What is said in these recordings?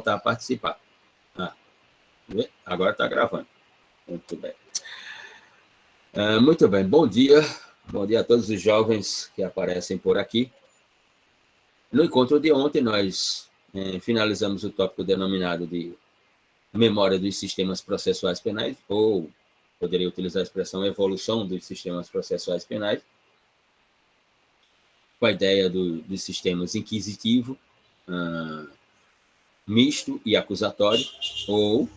voltar a participar. Agora está gravando. Muito bem. Muito bem, bom dia. Bom dia a todos os jovens que aparecem por aqui. No encontro de ontem, nós finalizamos o tópico denominado de memória dos sistemas processuais penais, ou poderia utilizar a expressão evolução dos sistemas processuais penais, com a ideia dos sistemas inquisitivo, misto e acusatório, ou,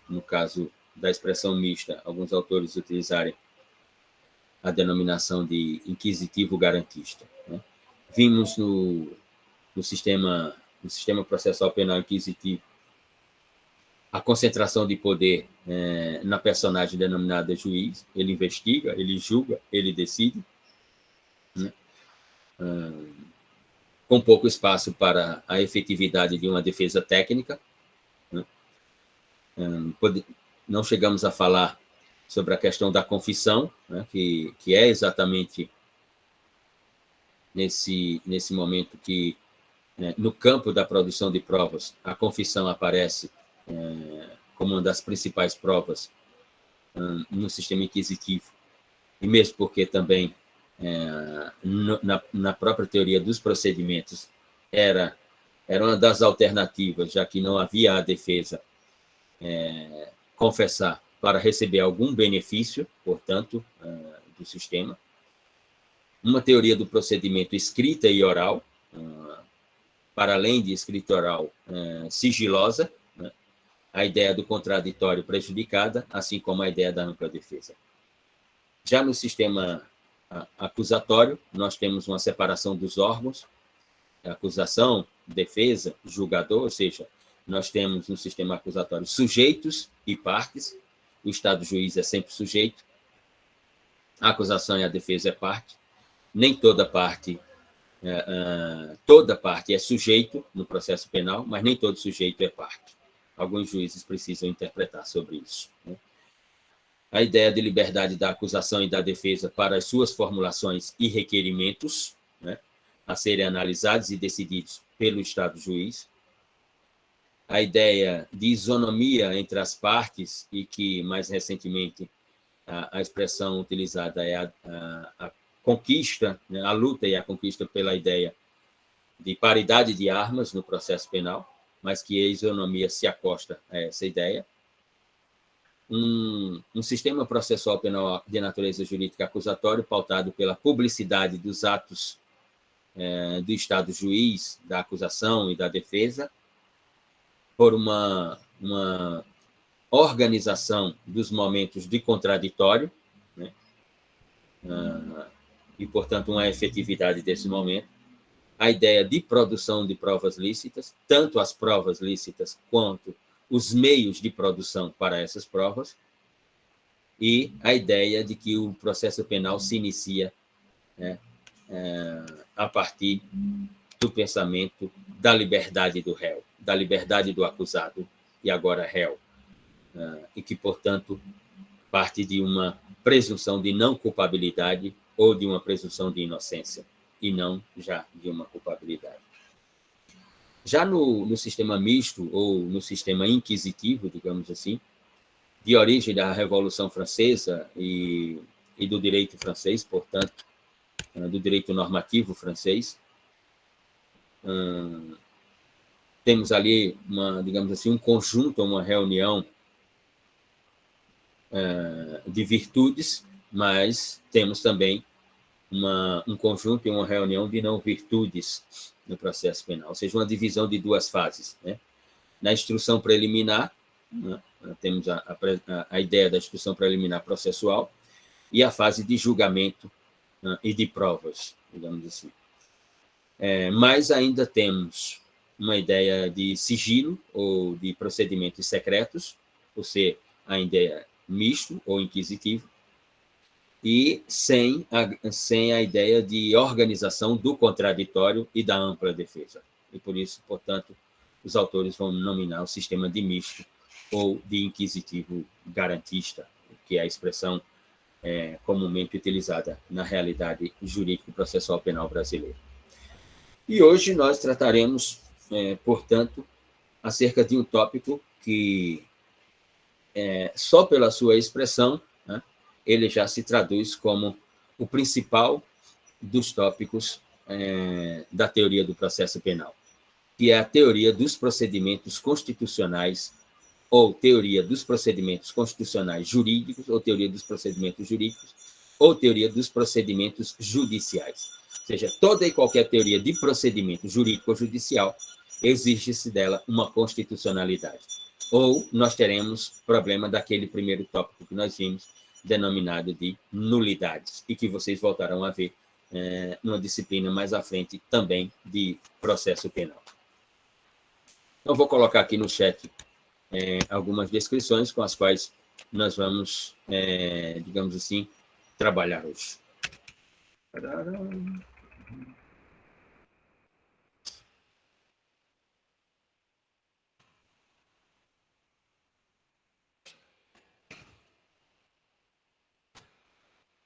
no caso da expressão mista, alguns autores utilizarem a denominação de inquisitivo garantista. Né? Vimos no sistema processual penal inquisitivo a concentração de poder na personagem denominada juiz. Ele investiga, ele julga, ele decide, né? Com pouco espaço para a efetividade de uma defesa técnica. Né? Não chegamos a falar sobre a questão da confissão, né? que é exatamente nesse momento que, no campo da produção de provas, a confissão aparece como uma das principais provas no sistema inquisitivo, e mesmo porque também, na própria teoria dos procedimentos, era uma das alternativas, já que não havia a defesa confessar para receber algum benefício, portanto, do sistema. Uma teoria do procedimento escrita e oral, para além de escrita oral, sigilosa, né? A ideia do contraditório prejudicada, assim como a ideia da ampla defesa. Já no sistema acusatório, nós temos uma separação dos órgãos, acusação, defesa, julgador, ou seja, nós temos no sistema acusatório sujeitos e partes. O Estado juiz é sempre sujeito, a acusação e a defesa é parte. Nem toda parte é sujeito no processo penal, mas nem todo sujeito é parte. Alguns juízes precisam interpretar sobre isso. Né? A ideia de liberdade da acusação e da defesa para as suas formulações e requerimentos, né, a serem analisados e decididos pelo Estado juiz. A ideia de isonomia entre as partes, e que, mais recentemente, a expressão utilizada é a conquista, né, a luta e a conquista pela ideia de paridade de armas no processo penal, mas que a isonomia se acosta a essa ideia. Um sistema processual penal de natureza jurídica acusatório pautado pela publicidade dos atos do Estado juiz, da acusação e da defesa, por uma organização dos momentos de contraditório, né? E, portanto, uma efetividade desse momento. A ideia de produção de provas lícitas, tanto as provas lícitas quanto os meios de produção para essas provas, e a ideia de que o processo penal se inicia, né, a partir do pensamento da liberdade do réu, da liberdade do acusado e agora réu, e que, portanto, parte de uma presunção de não culpabilidade ou de uma presunção de inocência, e não já de uma culpabilidade. Já no sistema misto, ou no sistema inquisitivo, digamos assim, de origem da Revolução Francesa e do direito francês, portanto, do direito normativo francês, temos ali, digamos assim, um conjunto, uma reunião de virtudes, mas temos também um conjunto e uma reunião de não virtudes no processo penal, ou seja, uma divisão de duas fases. Né? Na instrução preliminar, né, temos a ideia da instrução preliminar processual e a fase de julgamento, né, e de provas, digamos assim. Mas ainda temos uma ideia de sigilo ou de procedimentos secretos, por ser ainda misto ou inquisitivo, e sem a ideia de organização do contraditório e da ampla defesa. E por isso, portanto, os autores vão nominar o sistema de misto ou de inquisitivo garantista, que é a expressão comumente utilizada na realidade jurídico-processual penal brasileira. E hoje nós trataremos, portanto, acerca de um tópico que, só pela sua expressão, né, ele já se traduz como o principal dos tópicos da teoria do processo penal, que é a teoria dos procedimentos constitucionais, ou teoria dos procedimentos constitucionais jurídicos, ou teoria dos procedimentos jurídicos, ou teoria dos procedimentos judiciais. Ou seja, toda e qualquer teoria de procedimento jurídico ou judicial, exige-se dela uma constitucionalidade. Ou nós teremos problema daquele primeiro tópico que nós vimos, denominado de nulidades, e que vocês voltarão a ver numa disciplina mais à frente também de processo penal. Então, vou colocar aqui no chat algumas descrições com as quais nós vamos, digamos assim, trabalhar hoje.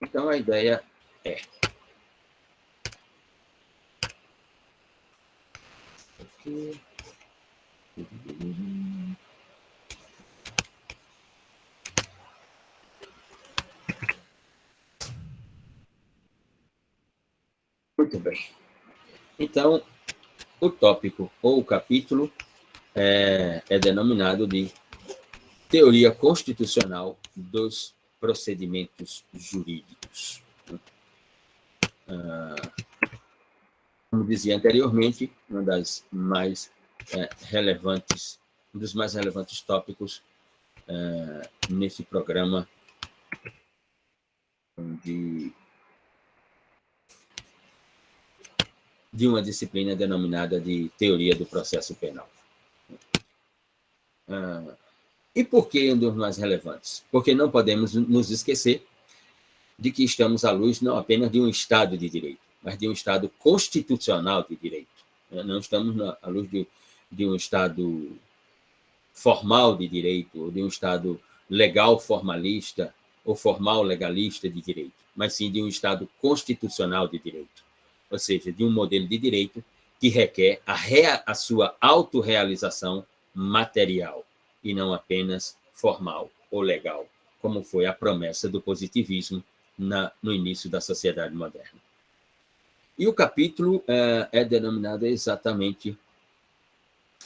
Então, a ideia é... Muito bem. Então, o tópico ou o capítulo é denominado de Teoria Constitucional dos Procedimentos Jurídicos. Como dizia anteriormente, uma das mais relevantes, um dos mais relevantes tópicos nesse programa de uma disciplina denominada de Teoria do Processo Penal. E por que um dos mais relevantes? Porque não podemos nos esquecer de que estamos à luz não apenas de um Estado de direito, mas de um Estado constitucional de direito. Não estamos à luz de um Estado formal de direito, ou de um Estado legal formalista, ou formal legalista de direito, mas sim de um Estado constitucional de direito, ou seja, de um modelo de direito que requer a sua autorrealização material, e não apenas formal ou legal, como foi a promessa do positivismo no início da sociedade moderna. E o capítulo é denominado exatamente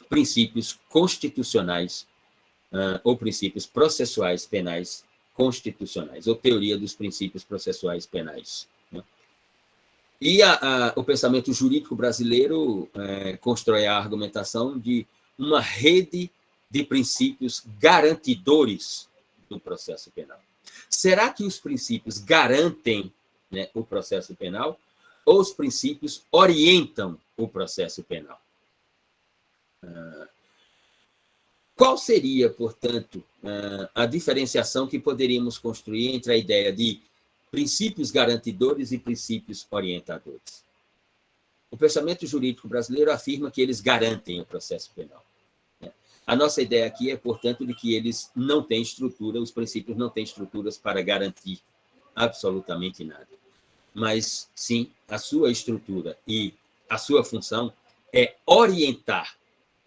Princípios Constitucionais ou Princípios Processuais Penais Constitucionais, ou Teoria dos Princípios Processuais Penais. E o pensamento jurídico brasileiro constrói a argumentação de uma rede de princípios garantidores do processo penal. Será que os princípios garantem, né, o processo penal, ou os princípios orientam o processo penal? Qual seria, portanto, a diferenciação que poderíamos construir entre a ideia de princípios garantidores e princípios orientadores? O pensamento jurídico brasileiro afirma que eles garantem o processo penal. A nossa ideia aqui é, portanto, de que eles não têm estrutura, os princípios não têm estruturas para garantir absolutamente nada. Mas, sim, a sua estrutura e a sua função é orientar,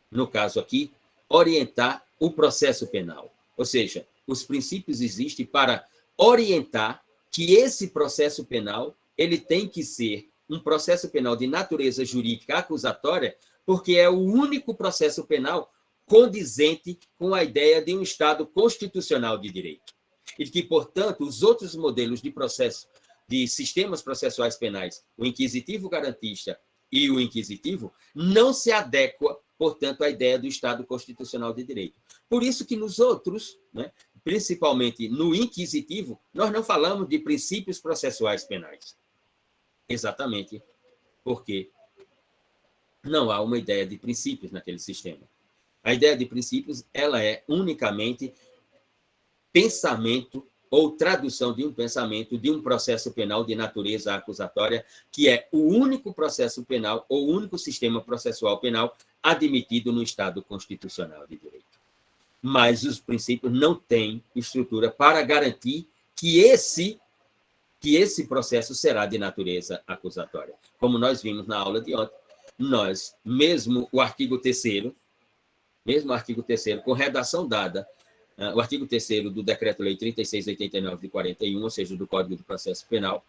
no caso aqui, orientar o processo penal. Ou seja, os princípios existem para orientar que esse processo penal ele tem que ser um processo penal de natureza jurídica acusatória, porque é o único processo penal condizente com a ideia de um Estado constitucional de direito. E que, portanto, os outros modelos de processo, de sistemas processuais penais, o inquisitivo garantista e o inquisitivo, não se adequa, portanto, à ideia do Estado constitucional de direito. Por isso que nos outros, né, principalmente no inquisitivo, nós não falamos de princípios processuais penais. Exatamente porque não há uma ideia de princípios naquele sistema. A ideia de princípios ela é unicamente pensamento ou tradução de um pensamento de um processo penal de natureza acusatória, que é o único processo penal ou o único sistema processual penal admitido no Estado constitucional de direito. Mas os princípios não têm estrutura para garantir que esse processo será de natureza acusatória. Como nós vimos na aula de ontem, mesmo o artigo 3º, mesmo artigo 3º, com redação dada, o artigo 3º do Decreto-Lei 3689 de 41, ou seja, do Código do Processo Penal,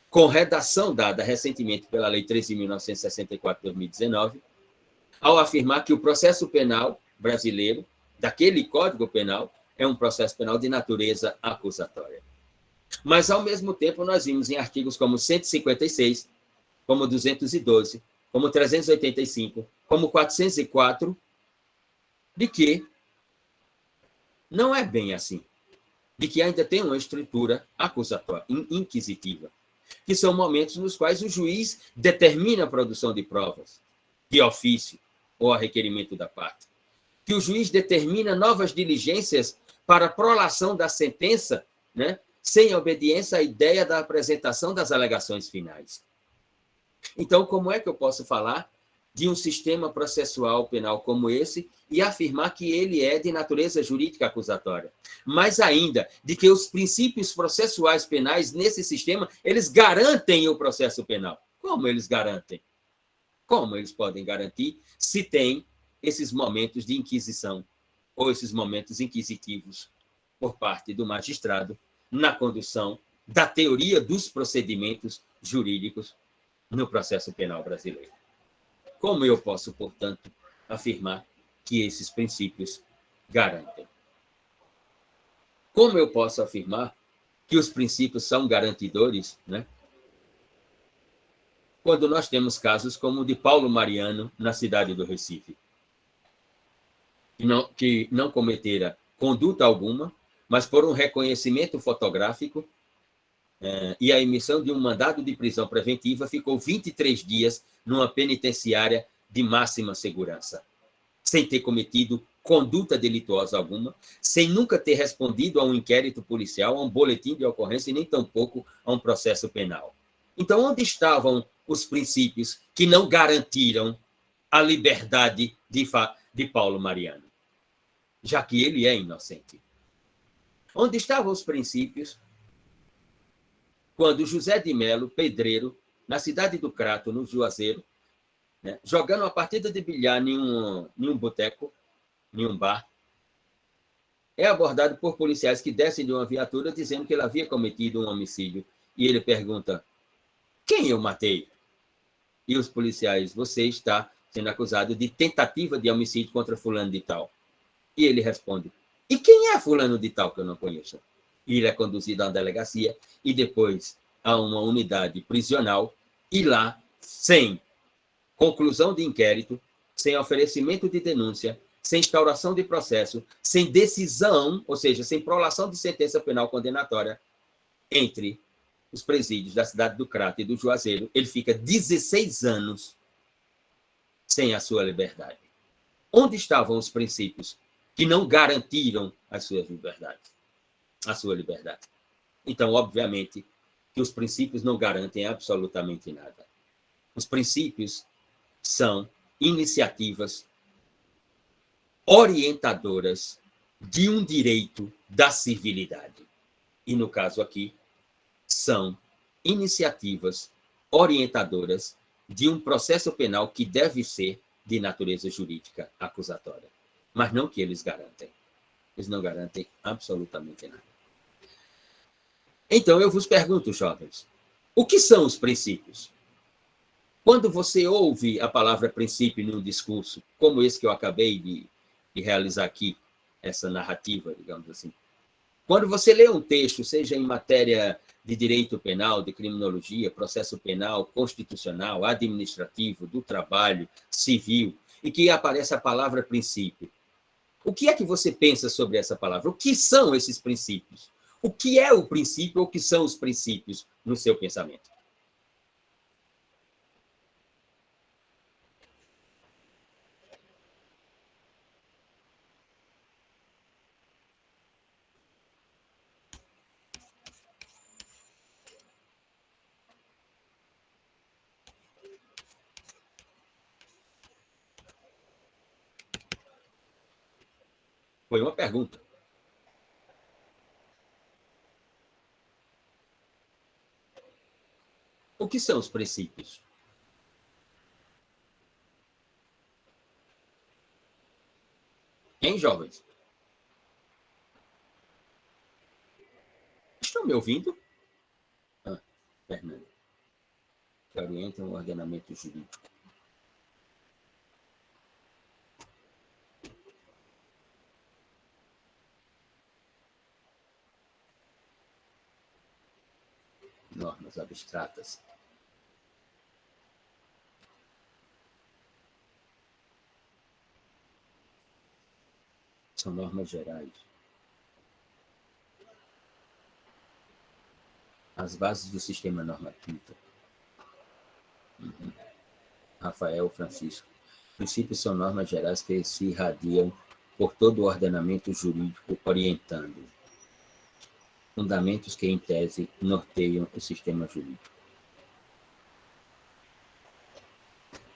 com redação dada recentemente pela Lei 13.964 de 2019, ao afirmar que o processo penal brasileiro, daquele Código Penal, é um processo penal de natureza acusatória. Mas, ao mesmo tempo, nós vimos em artigos como 156, como 212, como 385, como 404, de que não é bem assim, de que ainda tem uma estrutura acusatória, inquisitiva, que são momentos nos quais o juiz determina a produção de provas, de ofício ou a requerimento da parte, que o juiz determina novas diligências para a prolação da sentença, né, sem obediência à ideia da apresentação das alegações finais. Então, como é que eu posso falar de um sistema processual penal como esse e afirmar que ele é de natureza jurídica acusatória? Mais ainda, de que os princípios processuais penais nesse sistema, eles garantem o processo penal. Como eles garantem? Como eles podem garantir se tem esses momentos de inquisição ou esses momentos inquisitivos por parte do magistrado na condução da teoria dos procedimentos jurídicos no processo penal brasileiro? Como eu posso, portanto, afirmar que esses princípios garantem? Como eu posso afirmar que os princípios são garantidores, né? Quando nós temos casos como o de Paulo Mariano, na cidade do Recife, que não cometera conduta alguma, mas por um reconhecimento fotográfico e a emissão de um mandado de prisão preventiva, ficou 23 dias numa penitenciária de máxima segurança, sem ter cometido conduta delituosa alguma, sem nunca ter respondido a um inquérito policial, a um boletim de ocorrência e nem tampouco a um processo penal. Então, onde estavam os princípios que não garantiram a liberdade de Paulo Mariano, já que ele é inocente? Onde estavam os princípios quando José de Melo, pedreiro, na cidade do Crato, no Juazeiro, né, jogando uma partida de bilhar em um boteco, em um bar, é abordado por policiais que descem de uma viatura dizendo que ele havia cometido um homicídio. E ele pergunta: quem eu matei? E os policiais: você está sendo acusado de tentativa de homicídio contra fulano de tal. E ele responde: e quem é fulano de tal que eu não conheço? E ele é conduzido a uma delegacia e depois a uma unidade prisional, e lá, sem conclusão de inquérito, sem oferecimento de denúncia, sem instauração de processo, sem decisão, ou seja, sem prolação de sentença penal condenatória, entre os presídios da cidade do Crato e do Juazeiro, ele fica 16 anos sem a sua liberdade. Onde estavam os princípios que não garantiram a sua liberdade? Então, obviamente, que os princípios não garantem absolutamente nada. Os princípios são iniciativas orientadoras de um direito da civilidade. E, no caso aqui, são iniciativas orientadoras de um processo penal que deve ser de natureza jurídica acusatória. Mas não que eles garantem. Eles não garantem absolutamente nada. Então, eu vos pergunto, jovens, o que são os princípios? Quando você ouve a palavra princípio num discurso, como esse que eu acabei de realizar aqui, essa narrativa, digamos assim, quando você lê um texto, seja em matéria de direito penal, de criminologia, processo penal, constitucional, administrativo, do trabalho, civil, e que aparece a palavra princípio, o que é que você pensa sobre essa palavra? O que são esses princípios? O que é o princípio ou o que são os princípios no seu pensamento? Foi uma pergunta. O que são os princípios? Hein, jovens? Estão me ouvindo? Fernando. Que orientam o ordenamento jurídico. Normas abstratas. São normas gerais. As bases do sistema normativo. Rafael Francisco. Princípios são normas gerais que se irradiam por todo o ordenamento jurídico, orientando fundamentos que, em tese, norteiam o sistema jurídico.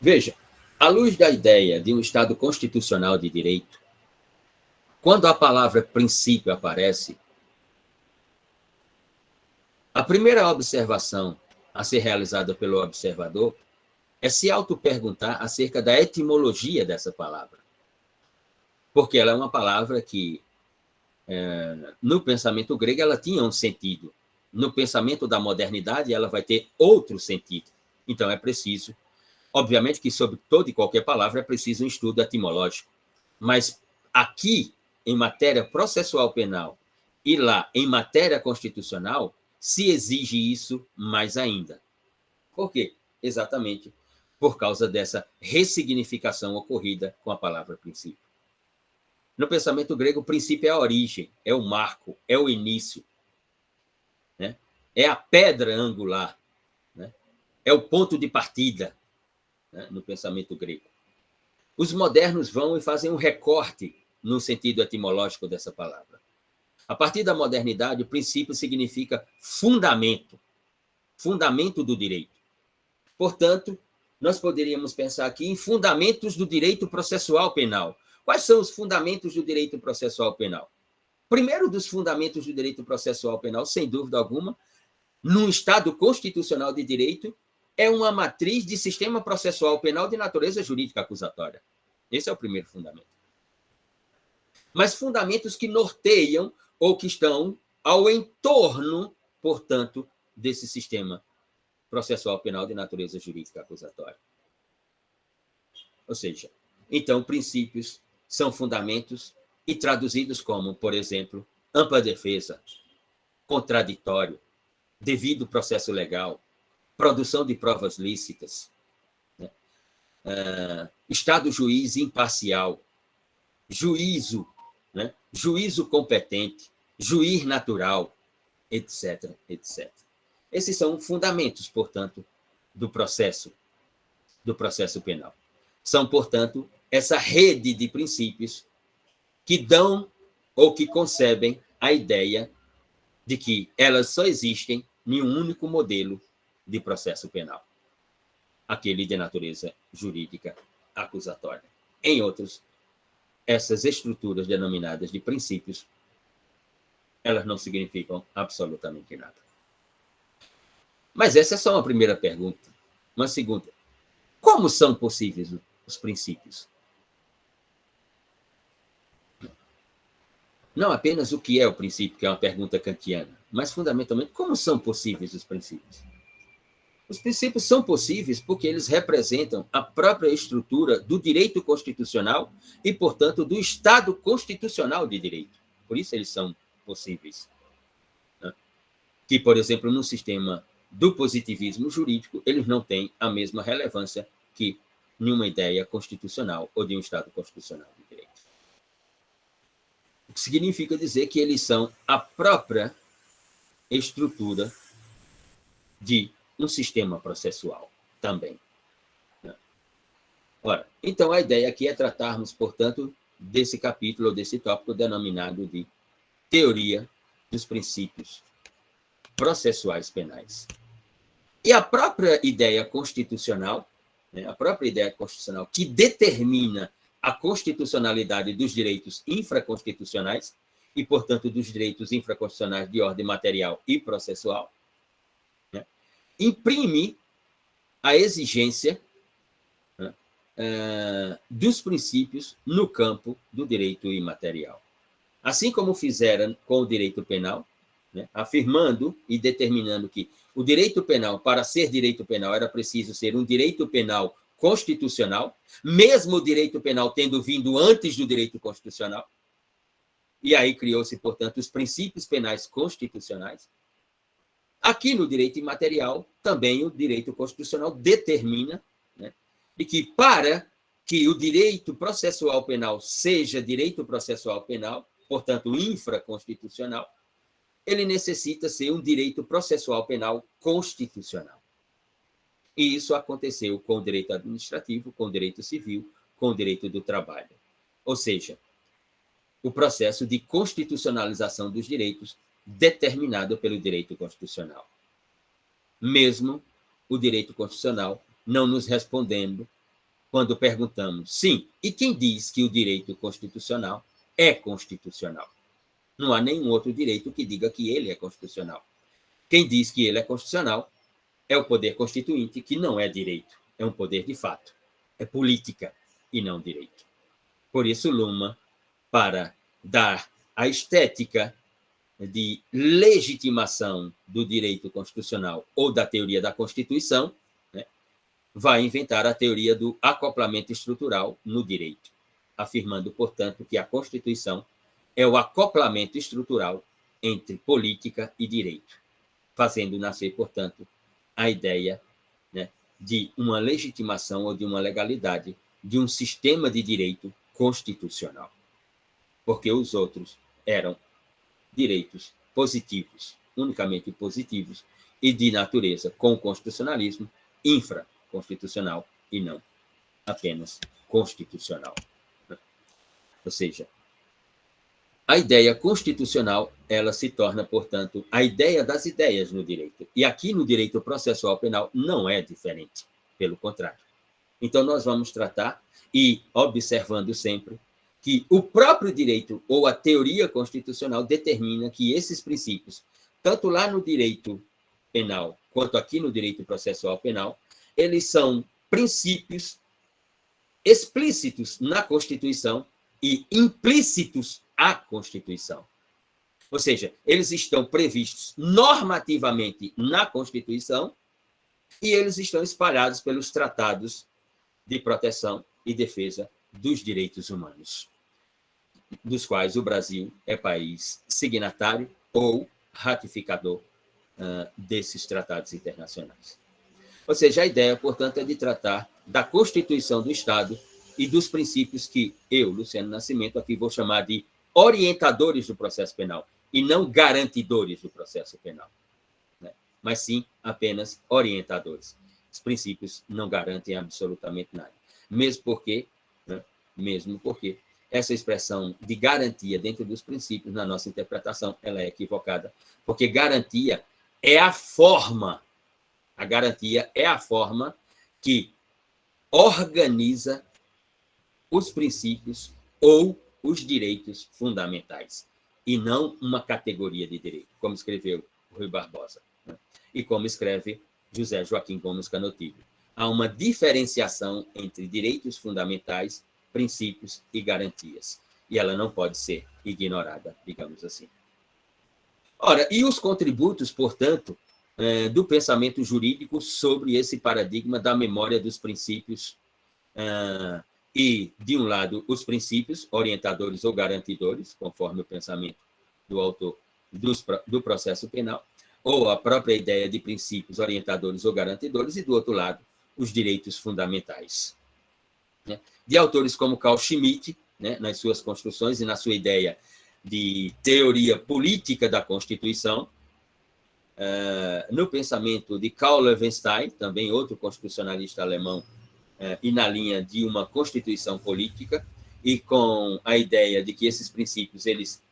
Veja, à luz da ideia de um Estado constitucional de direito, quando a palavra princípio aparece, a primeira observação a ser realizada pelo observador é se auto-perguntar acerca da etimologia dessa palavra. Porque ela é uma palavra que, no pensamento grego, ela tinha um sentido. No pensamento da modernidade, ela vai ter outro sentido. Então, é preciso, obviamente que sobre toda e qualquer palavra é preciso um estudo etimológico. Mas aqui, em matéria processual penal, e lá, em matéria constitucional, se exige isso mais ainda. Por quê? Exatamente por causa dessa ressignificação ocorrida com a palavra princípio. No pensamento grego, o princípio é a origem, é o marco, é o início, né? É a pedra angular, né? É o ponto de partida, né? No pensamento grego. Os modernos vão e fazem um recorte no sentido etimológico dessa palavra. A partir da modernidade, o princípio significa fundamento, fundamento do direito. Portanto, nós poderíamos pensar aqui em fundamentos do direito processual penal. Quais são os fundamentos do direito processual penal? Primeiro dos fundamentos do direito processual penal, sem dúvida alguma, num Estado constitucional de direito, é uma matriz de sistema processual penal de natureza jurídica acusatória. Esse é o primeiro fundamento. Mas fundamentos que norteiam ou que estão ao entorno, portanto, desse sistema processual penal de natureza jurídica acusatória. Ou seja, então, princípios são fundamentos e traduzidos como, por exemplo, ampla defesa, contraditório, devido processo legal, produção de provas lícitas, né? Estado juiz imparcial, juízo, né? Juízo competente, juiz natural, etc., etc. Esses são fundamentos, portanto, do processo penal. São, portanto, essa rede de princípios que dão ou que concebem a ideia de que elas só existem em um único modelo de processo penal, aquele de natureza jurídica acusatória. Em outros, essas estruturas denominadas de princípios, elas não significam absolutamente nada. Mas essa é só uma primeira pergunta. Uma segunda, como são possíveis os princípios? Não apenas o que é o princípio, que é uma pergunta kantiana, mas, fundamentalmente, como são possíveis os princípios? Os princípios são possíveis porque eles representam a própria estrutura do direito constitucional e, portanto, do Estado constitucional de direito. Por isso eles são possíveis. Né? Que, por exemplo, no sistema do positivismo jurídico, eles não têm a mesma relevância que nenhuma ideia constitucional ou de um Estado constitucional de direito. O que significa dizer que eles são a própria estrutura de um sistema processual também. Ora, então a ideia aqui é tratarmos, portanto, desse capítulo, desse tópico denominado de teoria dos princípios processuais penais. E a própria ideia constitucional, né, a própria ideia constitucional que determina a constitucionalidade dos direitos infraconstitucionais e, portanto, dos direitos infraconstitucionais de ordem material e processual, né, imprime a exigência, né, dos princípios no campo do direito imaterial. Assim como fizeram com o direito penal, né, afirmando e determinando que o direito penal, para ser direito penal, era preciso ser um direito penal constitucional, mesmo o direito penal tendo vindo antes do direito constitucional, e aí criou-se, portanto, os princípios penais constitucionais. Aqui no direito imaterial, também o direito constitucional determina, né, de que para que o direito processual penal seja direito processual penal, portanto, infraconstitucional, ele necessita ser um direito processual penal constitucional. E isso aconteceu com o direito administrativo, com o direito civil, com o direito do trabalho. Ou seja, o processo de constitucionalização dos direitos determinado pelo direito constitucional. Mesmo o direito constitucional não nos respondendo quando perguntamos, sim, e quem diz que o direito constitucional é constitucional? Não há nenhum outro direito que diga que ele é constitucional. Quem diz que ele é constitucional é o poder constituinte, que não é direito, é um poder de fato, é política e não direito. Por isso, Luhmann, para dar a estética de legitimação do direito constitucional ou da teoria da Constituição, né, vai inventar a teoria do acoplamento estrutural no direito, afirmando, portanto, que a Constituição é o acoplamento estrutural entre política e direito, fazendo nascer, portanto, a ideia, né, de uma legitimação ou de uma legalidade de um sistema de direito constitucional, porque os outros eram direitos positivos, unicamente positivos, e de natureza, com constitucionalismo, infraconstitucional e não apenas constitucional. Ou seja, a ideia constitucional, ela se torna, portanto, a ideia das ideias no direito. E aqui no direito processual penal não é diferente, pelo contrário. Então, nós vamos tratar, e observando sempre, que o próprio direito ou a teoria constitucional determina que esses princípios, tanto lá no direito penal quanto aqui no direito processual penal, eles são princípios explícitos na Constituição e implícitos à Constituição. Ou seja, eles estão previstos normativamente na Constituição e eles estão espalhados pelos tratados de proteção e defesa dos direitos humanos, dos quais o Brasil é país signatário ou ratificador desses tratados internacionais. Ou seja, a ideia, portanto, é de tratar da Constituição do Estado e dos princípios que eu, Luciano Nascimento, aqui vou chamar de orientadores do processo penal, e não garantidores do processo penal, né? Mas sim apenas orientadores. Os princípios não garantem absolutamente nada. Mesmo porque essa expressão de garantia dentro dos princípios, na nossa interpretação, ela é equivocada, porque garantia é a forma que organiza os princípios ou os direitos fundamentais, e não uma categoria de direito, como escreveu Rui Barbosa, né? E como escreve José Joaquim Gomes Canotilho. Há uma diferenciação entre direitos fundamentais, princípios e garantias, e ela não pode ser ignorada, digamos assim. Ora, e os contributos, portanto, do pensamento jurídico sobre esse paradigma da memória dos princípios e, de um lado, os princípios orientadores ou garantidores, conforme o pensamento do autor do processo penal, ou a própria ideia de princípios orientadores ou garantidores, e, do outro lado, os direitos fundamentais, né? De autores como Carl Schmitt, né, nas suas construções e na sua ideia de teoria política da Constituição, no pensamento de Karl Löwenstein, também outro constitucionalista alemão, e na linha de uma constituição política, e com a ideia de que esses princípios eles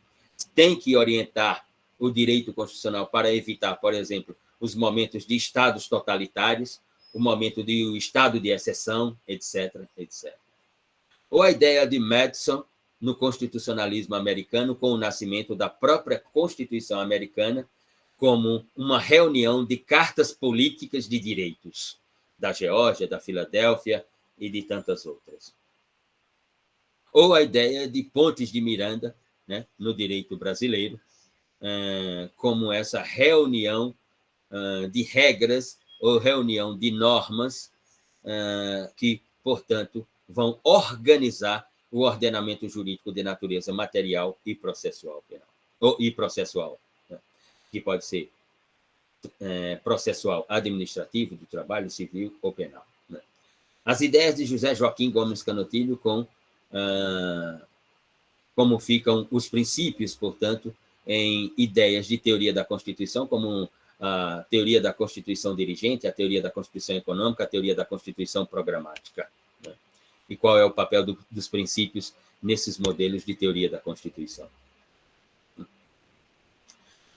têm que orientar o direito constitucional para evitar, por exemplo, os momentos de estados totalitários, o momento do estado de exceção, etc., etc. Ou a ideia de Madison no constitucionalismo americano, com o nascimento da própria Constituição americana, como uma reunião de cartas políticas de direitos, da Geórgia, da Filadélfia, e de tantas outras. Ou a ideia de pontes de Miranda, né, no direito brasileiro, como essa reunião de regras ou reunião de normas que, portanto, vão organizar o ordenamento jurídico de natureza material e processual penal, e processual, né? Que pode ser processual administrativo, do trabalho civil ou penal, né? As ideias de José Joaquim Gomes Canotilho como ficam os princípios, portanto, em ideias de teoria da Constituição, como a teoria da Constituição dirigente, a teoria da Constituição econômica, a teoria da Constituição programática, né? E qual é o papel dos princípios nesses modelos de teoria da Constituição.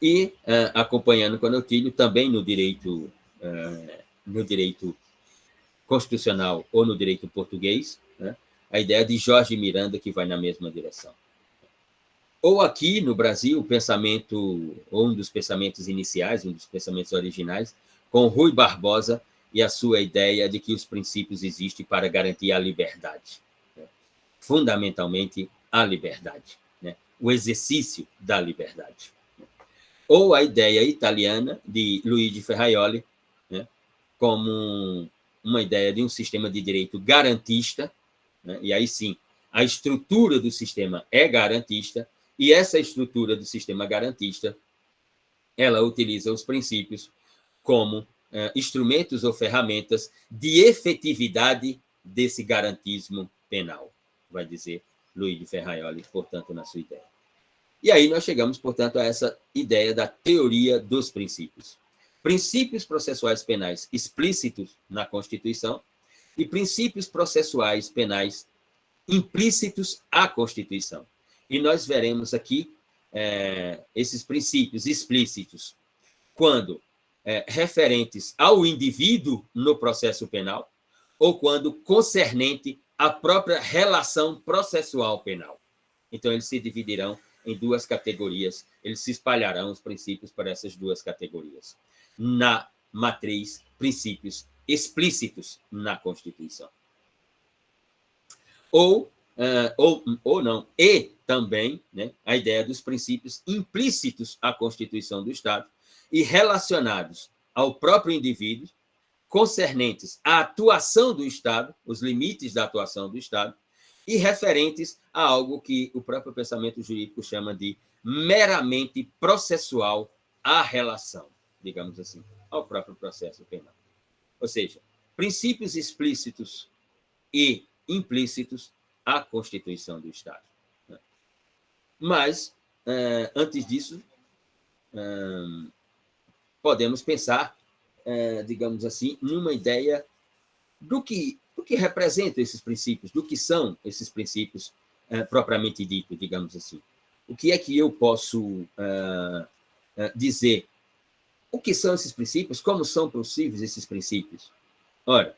E, acompanhando Canotilho, também no direito constitucional ou no direito português, né, a ideia de Jorge Miranda, que vai na mesma direção. Ou aqui no Brasil, o pensamento, ou um dos pensamentos iniciais, um dos pensamentos originais, com Rui Barbosa e a sua ideia de que os princípios existem para garantir a liberdade, né? Fundamentalmente a liberdade, né? O exercício da liberdade. Ou a ideia italiana de Luigi Ferraioli, né, como uma ideia de um sistema de direito garantista, né, e aí sim, a estrutura do sistema é garantista, e essa estrutura do sistema garantista, ela utiliza os princípios como instrumentos ou ferramentas de efetividade desse garantismo penal, vai dizer Luigi Ferraioli, portanto, na sua ideia. E aí nós chegamos, portanto, a essa ideia da teoria dos princípios. Princípios processuais penais explícitos na Constituição e princípios processuais penais implícitos à Constituição. E nós veremos aqui esses princípios explícitos quando referentes ao indivíduo no processo penal ou quando concernente à própria relação processual penal. Então, eles se dividirão em duas categorias, eles se espalharão os princípios para essas duas categorias. Na matriz, princípios explícitos na Constituição. Ou não, e também, né, a ideia dos princípios implícitos à Constituição do Estado e relacionados ao próprio indivíduo, concernentes à atuação do Estado, os limites da atuação do Estado, e referentes a algo que o próprio pensamento jurídico chama de meramente processual à relação, digamos assim, ao próprio processo penal. Ou seja, princípios explícitos e implícitos à Constituição do Estado. Mas, antes disso, podemos pensar, digamos assim, numa ideia do que representam esses princípios, do que são esses princípios propriamente dito, digamos assim. O que é que eu posso dizer? O que são esses princípios? Como são possíveis esses princípios? Ora,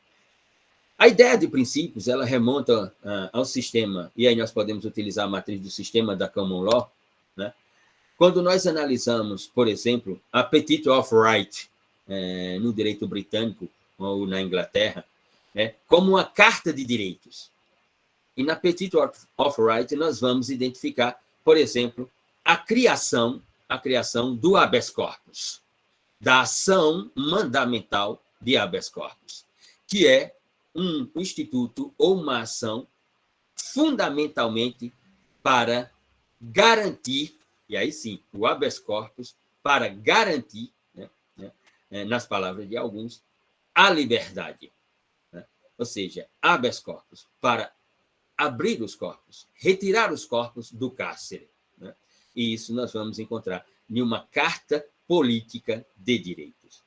a ideia de princípios, ela remonta ao sistema, e aí nós podemos utilizar a matriz do sistema da Common Law, né? Quando nós analisamos, por exemplo, a Petite of Right no direito britânico ou na Inglaterra, como uma carta de direitos. E na Petite of Right nós vamos identificar, por exemplo, a criação do habeas corpus, da ação mandamental de habeas corpus, que é um instituto ou uma ação fundamentalmente para garantir, e aí sim, o habeas corpus, para garantir, nas palavras de alguns, a liberdade. Ou seja, habeas corpus, para abrir os corpos, retirar os corpos do cárcere. E isso nós vamos encontrar em uma carta política de direitos.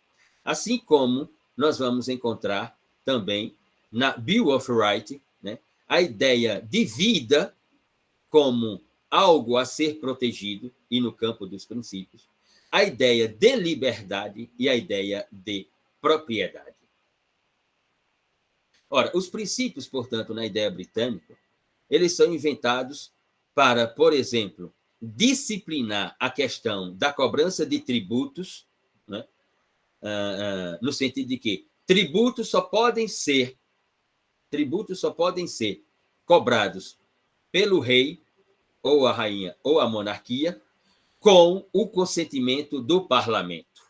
Assim como nós vamos encontrar também na Bill of Rights, a ideia de vida como algo a ser protegido, e no campo dos princípios, a ideia de liberdade e a ideia de propriedade. Ora, os princípios, portanto, na ideia britânica, eles são inventados para, por exemplo, disciplinar a questão da cobrança de tributos, no sentido de que tributos só podem ser tributos só podem ser cobrados pelo rei, ou a rainha, ou a monarquia, com o consentimento do parlamento.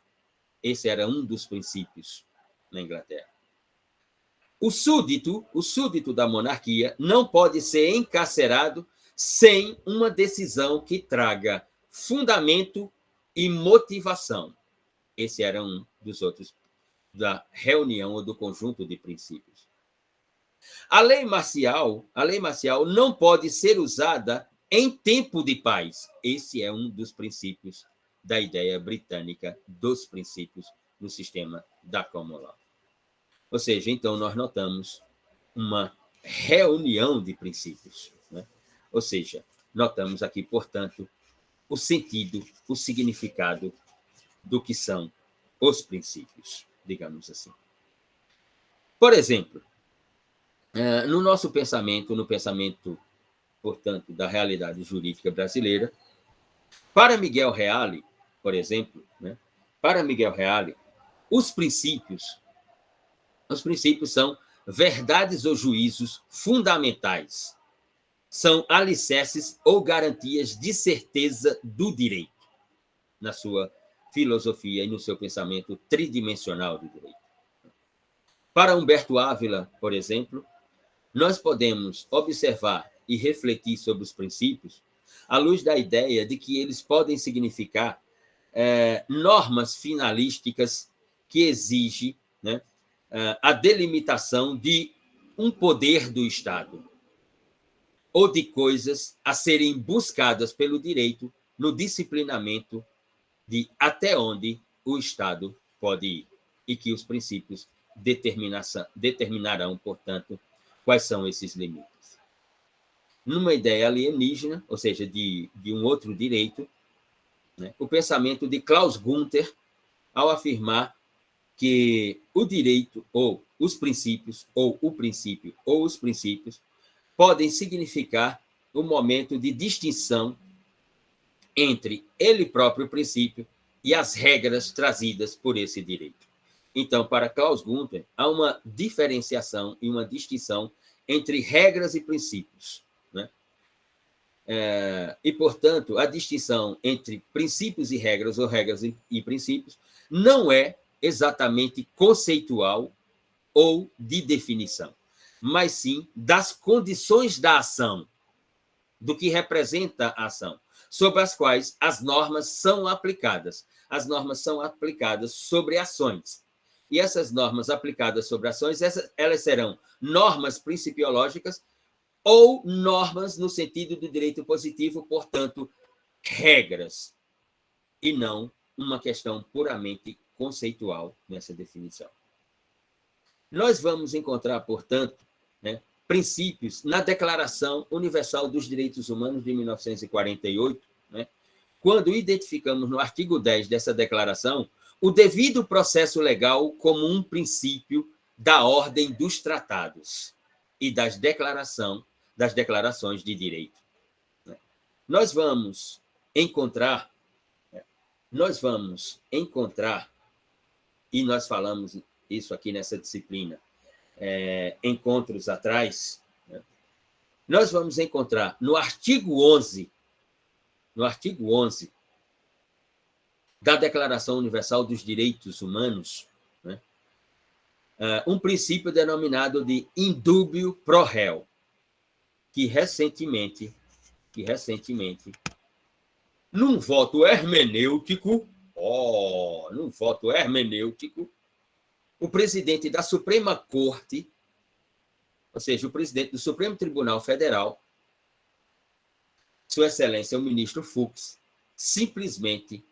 Esse era um dos princípios na Inglaterra. O súdito da monarquia não pode ser encarcerado sem uma decisão que traga fundamento e motivação. Esse era um dos outros da reunião ou do conjunto de princípios. A lei marcial não pode ser usada em tempo de paz. Esse é um dos princípios da ideia britânica dos princípios no sistema da common law. Ou seja, então, nós notamos uma reunião de princípios, né? Ou seja, notamos aqui, portanto, o sentido, o significado do que são os princípios, digamos assim. Por exemplo, no nosso pensamento, no pensamento, portanto, da realidade jurídica brasileira, para Miguel Reale, por exemplo, né? Para Miguel Reale, os princípios são verdades ou juízos fundamentais. São alicerces ou garantias de certeza do direito, na sua filosofia e no seu pensamento tridimensional do direito. Para Humberto Ávila, por exemplo, nós podemos observar e refletir sobre os princípios à luz da ideia de que eles podem significar normas finalísticas que exigem, né, a delimitação de um poder do Estado ou de coisas a serem buscadas pelo direito no disciplinamento de até onde o Estado pode ir e que os princípios determinarão, portanto, quais são esses limites. Numa ideia alienígena, ou seja, de um outro direito, né, o pensamento de Klaus Gunther, ao afirmar que o direito ou os princípios, ou o princípio ou os princípios, podem significar um momento de distinção entre ele próprio princípio e as regras trazidas por esse direito. Então, para Klaus Gunther, há uma diferenciação e uma distinção entre regras e princípios, né? E, portanto, a distinção entre princípios e regras, ou regras e princípios, não é exatamente conceitual ou de definição, mas sim das condições da ação, do que representa a ação, sobre as quais as normas são aplicadas. As normas são aplicadas sobre ações. E essas normas aplicadas sobre ações, elas serão normas principiológicas ou normas no sentido do direito positivo, portanto, regras, e não uma questão puramente conceitual nessa definição. Nós vamos encontrar, portanto, né, princípios na Declaração Universal dos Direitos Humanos de 1948, né, quando identificamos no artigo 10 dessa declaração o devido processo legal como um princípio da ordem dos tratados e das declarações de direito. Nós vamos encontrar, e nós falamos isso aqui nessa disciplina, encontros atrás, né? Nós vamos encontrar no artigo 11 da Declaração Universal dos Direitos Humanos, né, um princípio denominado de indúbio pro réu, que recentemente, num voto hermenêutico, o presidente da Suprema Corte, ou seja, o presidente do Supremo Tribunal Federal, Sua Excelência, o ministro Fux, simplesmente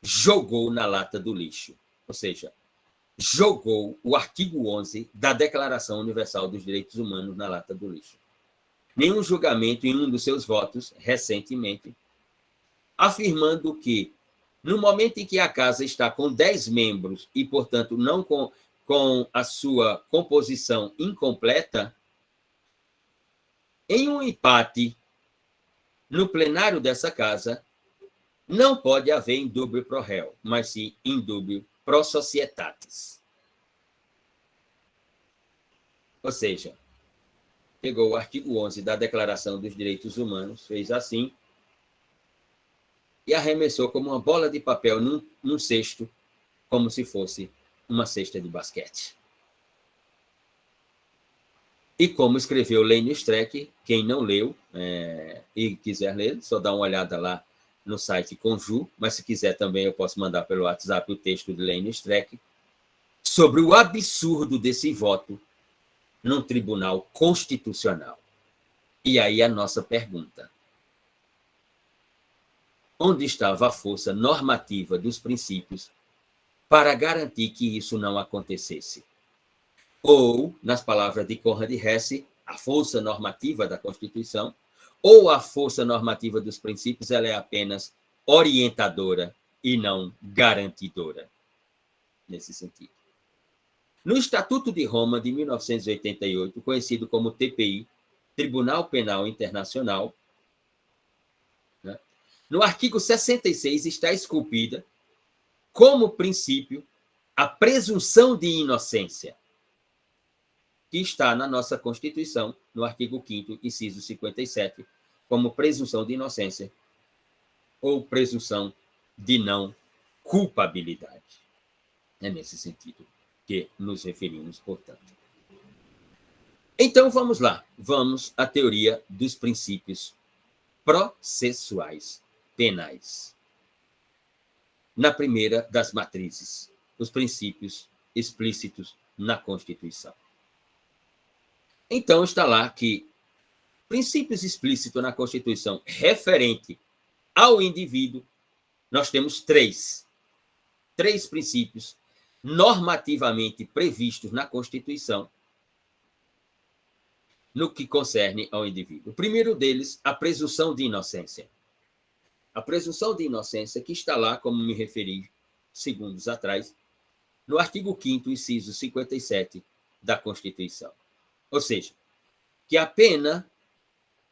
jogou na lata do lixo. Ou seja, jogou o artigo 11 da Declaração Universal dos Direitos Humanos na lata do lixo. Nenhum julgamento em um dos seus votos, recentemente, afirmando que, no momento em que a casa está com 10 membros e, portanto, não com a sua composição incompleta, em um empate no plenário dessa casa, não pode haver indúbio pro réu, mas sim indúbio pro societatis. Ou seja, pegou o artigo 11 da Declaração dos Direitos Humanos, fez assim, e arremessou como uma bola de papel num cesto, como se fosse uma cesta de basquete. E como escreveu Lênio Streck, quem não leu e quiser ler, só dá uma olhada lá no site Conju, mas se quiser também eu posso mandar pelo WhatsApp o texto de Lênio Streck, sobre o absurdo desse voto num tribunal constitucional. E aí a nossa pergunta: onde estava a força normativa dos princípios para garantir que isso não acontecesse? Ou, nas palavras de Conrad Hesse, a força normativa da Constituição, ou a força normativa dos princípios, ela é apenas orientadora e não garantidora, nesse sentido. No Estatuto de Roma, de 1988, conhecido como TPI, Tribunal Penal Internacional, né, no artigo 66 está esculpida, como princípio, a presunção de inocência, que está na nossa Constituição, no artigo 5º, inciso 57, como presunção de inocência ou presunção de não culpabilidade. É nesse sentido que nos referimos, portanto. Então, vamos lá. Vamos à teoria dos princípios processuais penais. Na primeira das matrizes, os princípios explícitos na Constituição. Então, está lá que princípios explícitos na Constituição referente ao indivíduo, nós temos três princípios normativamente previstos na Constituição no que concerne ao indivíduo. O primeiro deles, a presunção de inocência. A presunção de inocência que está lá, como me referi segundos atrás, no artigo 5º, inciso 57 da Constituição. Ou seja, que a pena,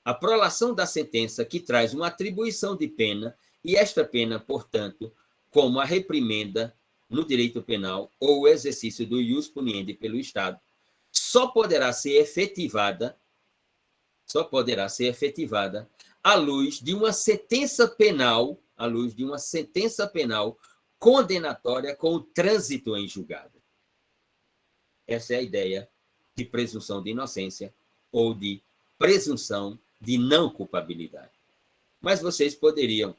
a prolação da sentença que traz uma atribuição de pena, e esta pena, portanto, como a reprimenda no direito penal ou o exercício do ius puniendi pelo Estado, só poderá ser efetivada à luz de uma sentença penal, condenatória com o trânsito em julgado. Essa é a ideia de presunção de inocência ou de presunção de não culpabilidade. Mas vocês poderiam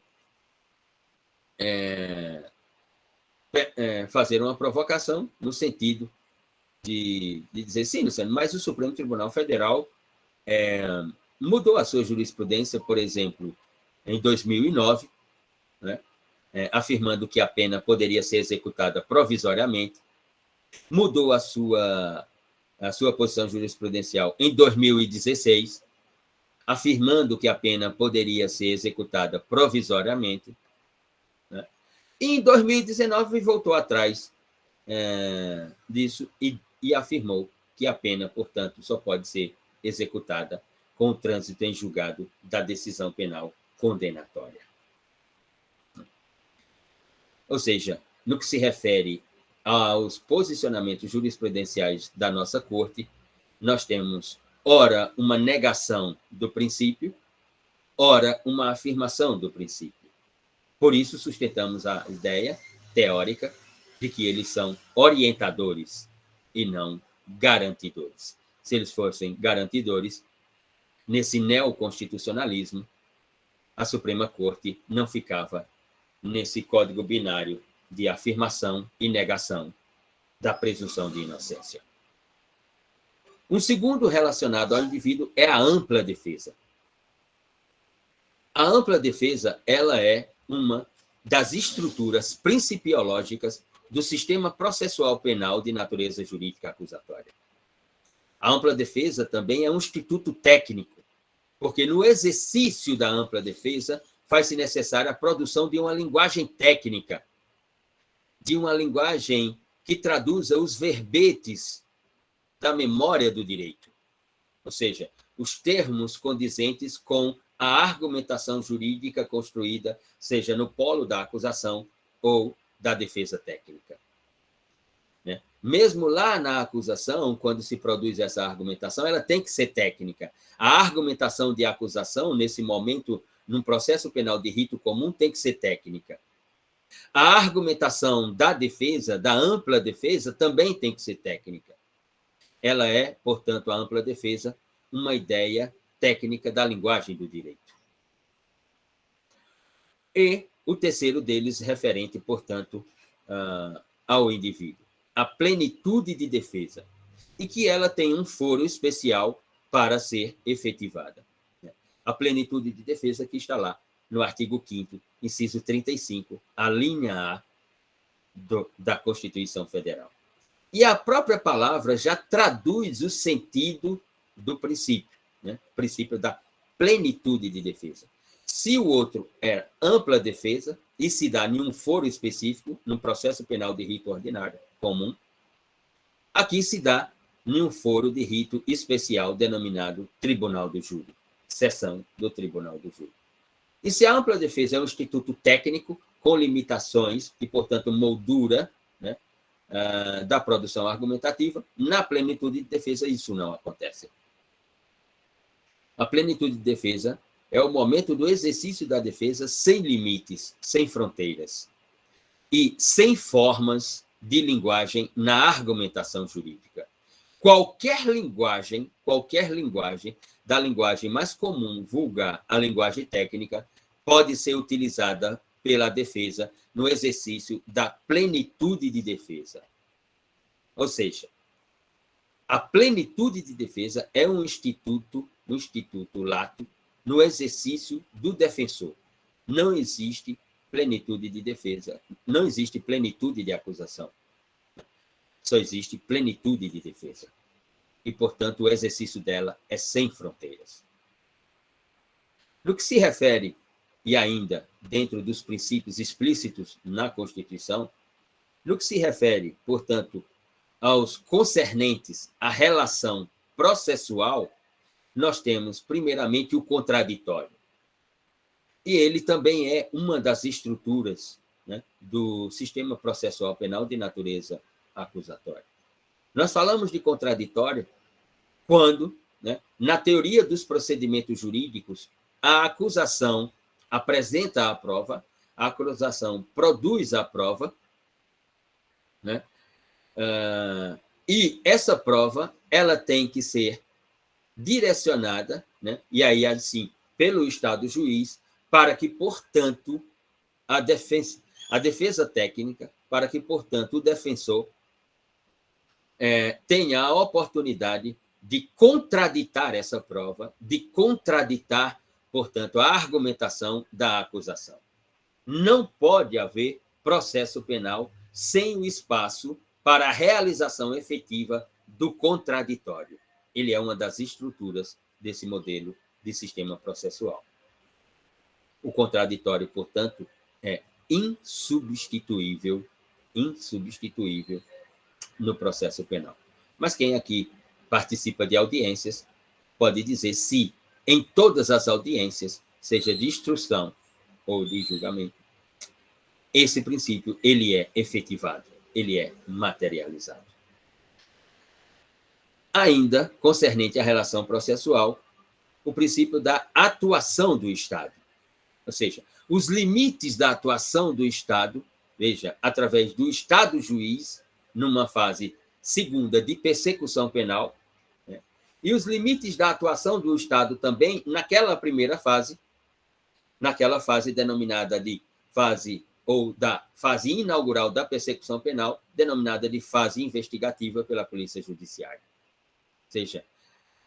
fazer uma provocação no sentido de dizer, sim, Luciano, mas o Supremo Tribunal Federal mudou a sua jurisprudência, por exemplo, em 2009, né, afirmando que a pena poderia ser executada provisoriamente, mudou a sua posição jurisprudencial em 2016, afirmando que a pena poderia ser executada provisoriamente, né? E em 2019 voltou atrás disso e afirmou que a pena, portanto, só pode ser executada com o trânsito em julgado da decisão penal condenatória. Ou seja, no que se refere aos posicionamentos jurisprudenciais da nossa Corte, nós temos, ora, uma negação do princípio, ora, uma afirmação do princípio. Por isso, sustentamos a ideia teórica de que eles são orientadores e não garantidores. Se eles fossem garantidores, nesse neoconstitucionalismo, a Suprema Corte não ficava nesse código binário de afirmação e negação da presunção de inocência. Um segundo relacionado ao indivíduo é a ampla defesa. A ampla defesa, ela é uma das estruturas principiológicas do sistema processual penal de natureza jurídica acusatória. A ampla defesa também é um instituto técnico, porque no exercício da ampla defesa faz-se necessária a produção de uma linguagem técnica, de uma linguagem que traduza os verbetes da memória do direito, ou seja, os termos condizentes com a argumentação jurídica construída, seja no polo da acusação ou da defesa técnica. Mesmo lá na acusação, quando se produz essa argumentação, ela tem que ser técnica. A argumentação de acusação, nesse momento, num processo penal de rito comum, tem que ser técnica. A argumentação da defesa, da ampla defesa, também tem que ser técnica. Ela é, portanto, a ampla defesa, uma ideia técnica da linguagem do direito. E o terceiro deles, referente, portanto, ao indivíduo, a plenitude de defesa, e que ela tem um foro especial para ser efetivada. A plenitude de defesa que está lá no artigo 5º, inciso 35, a linha A da Constituição Federal. E a própria palavra já traduz o sentido do princípio, né? O princípio da plenitude de defesa. Se o outro é ampla defesa e se dá em um foro específico, num processo penal de rito ordinário comum, aqui se dá em um foro de rito especial denominado Tribunal do Júri, seção do Tribunal do Júri. E se a ampla defesa é um instituto técnico com limitações e, portanto, moldura, né, da produção argumentativa, na plenitude de defesa isso não acontece. A plenitude de defesa é o momento do exercício da defesa sem limites, sem fronteiras e sem formas de linguagem na argumentação jurídica. Qualquer linguagem da linguagem mais comum, vulgar, a linguagem técnica, pode ser utilizada pela defesa no exercício da plenitude de defesa. Ou seja, a plenitude de defesa é um instituto lato no exercício do defensor. Não existe plenitude de defesa, não existe plenitude de acusação. Só existe plenitude de defesa. E, portanto, o exercício dela é sem fronteiras. No que se refere, e ainda dentro dos princípios explícitos na Constituição, no que se refere, portanto, aos concernentes à relação processual, nós temos, primeiramente, o contraditório. E ele também é uma das estruturas, né, do sistema processual penal de natureza acusatória. Nós falamos de contraditório quando, né, na teoria dos procedimentos jurídicos, a acusação apresenta a prova, a acusação produz a prova, né, e essa prova ela tem que ser direcionada, né, e aí assim, pelo Estado juiz, para que, portanto, a defesa técnica, para que, portanto, o defensor tenha a oportunidade de contraditar essa prova, de contraditar, portanto, a argumentação da acusação. Não pode haver processo penal sem o espaço para a realização efetiva do contraditório. Ele é uma das estruturas desse modelo de sistema processual. O contraditório, portanto, é insubstituível no processo penal. Mas quem aqui participa de audiências pode dizer se em todas as audiências, seja de instrução ou de julgamento, esse princípio ele é efetivado, ele é materializado. Ainda concernente à relação processual, o princípio da atuação do Estado. Ou seja, os limites da atuação do Estado, veja, através do Estado juiz, numa fase segunda de persecução penal, né? E os limites da atuação do Estado também naquela primeira fase, naquela fase denominada de fase ou da fase inaugural da persecução penal, denominada de fase investigativa pela Polícia Judiciária. Ou seja,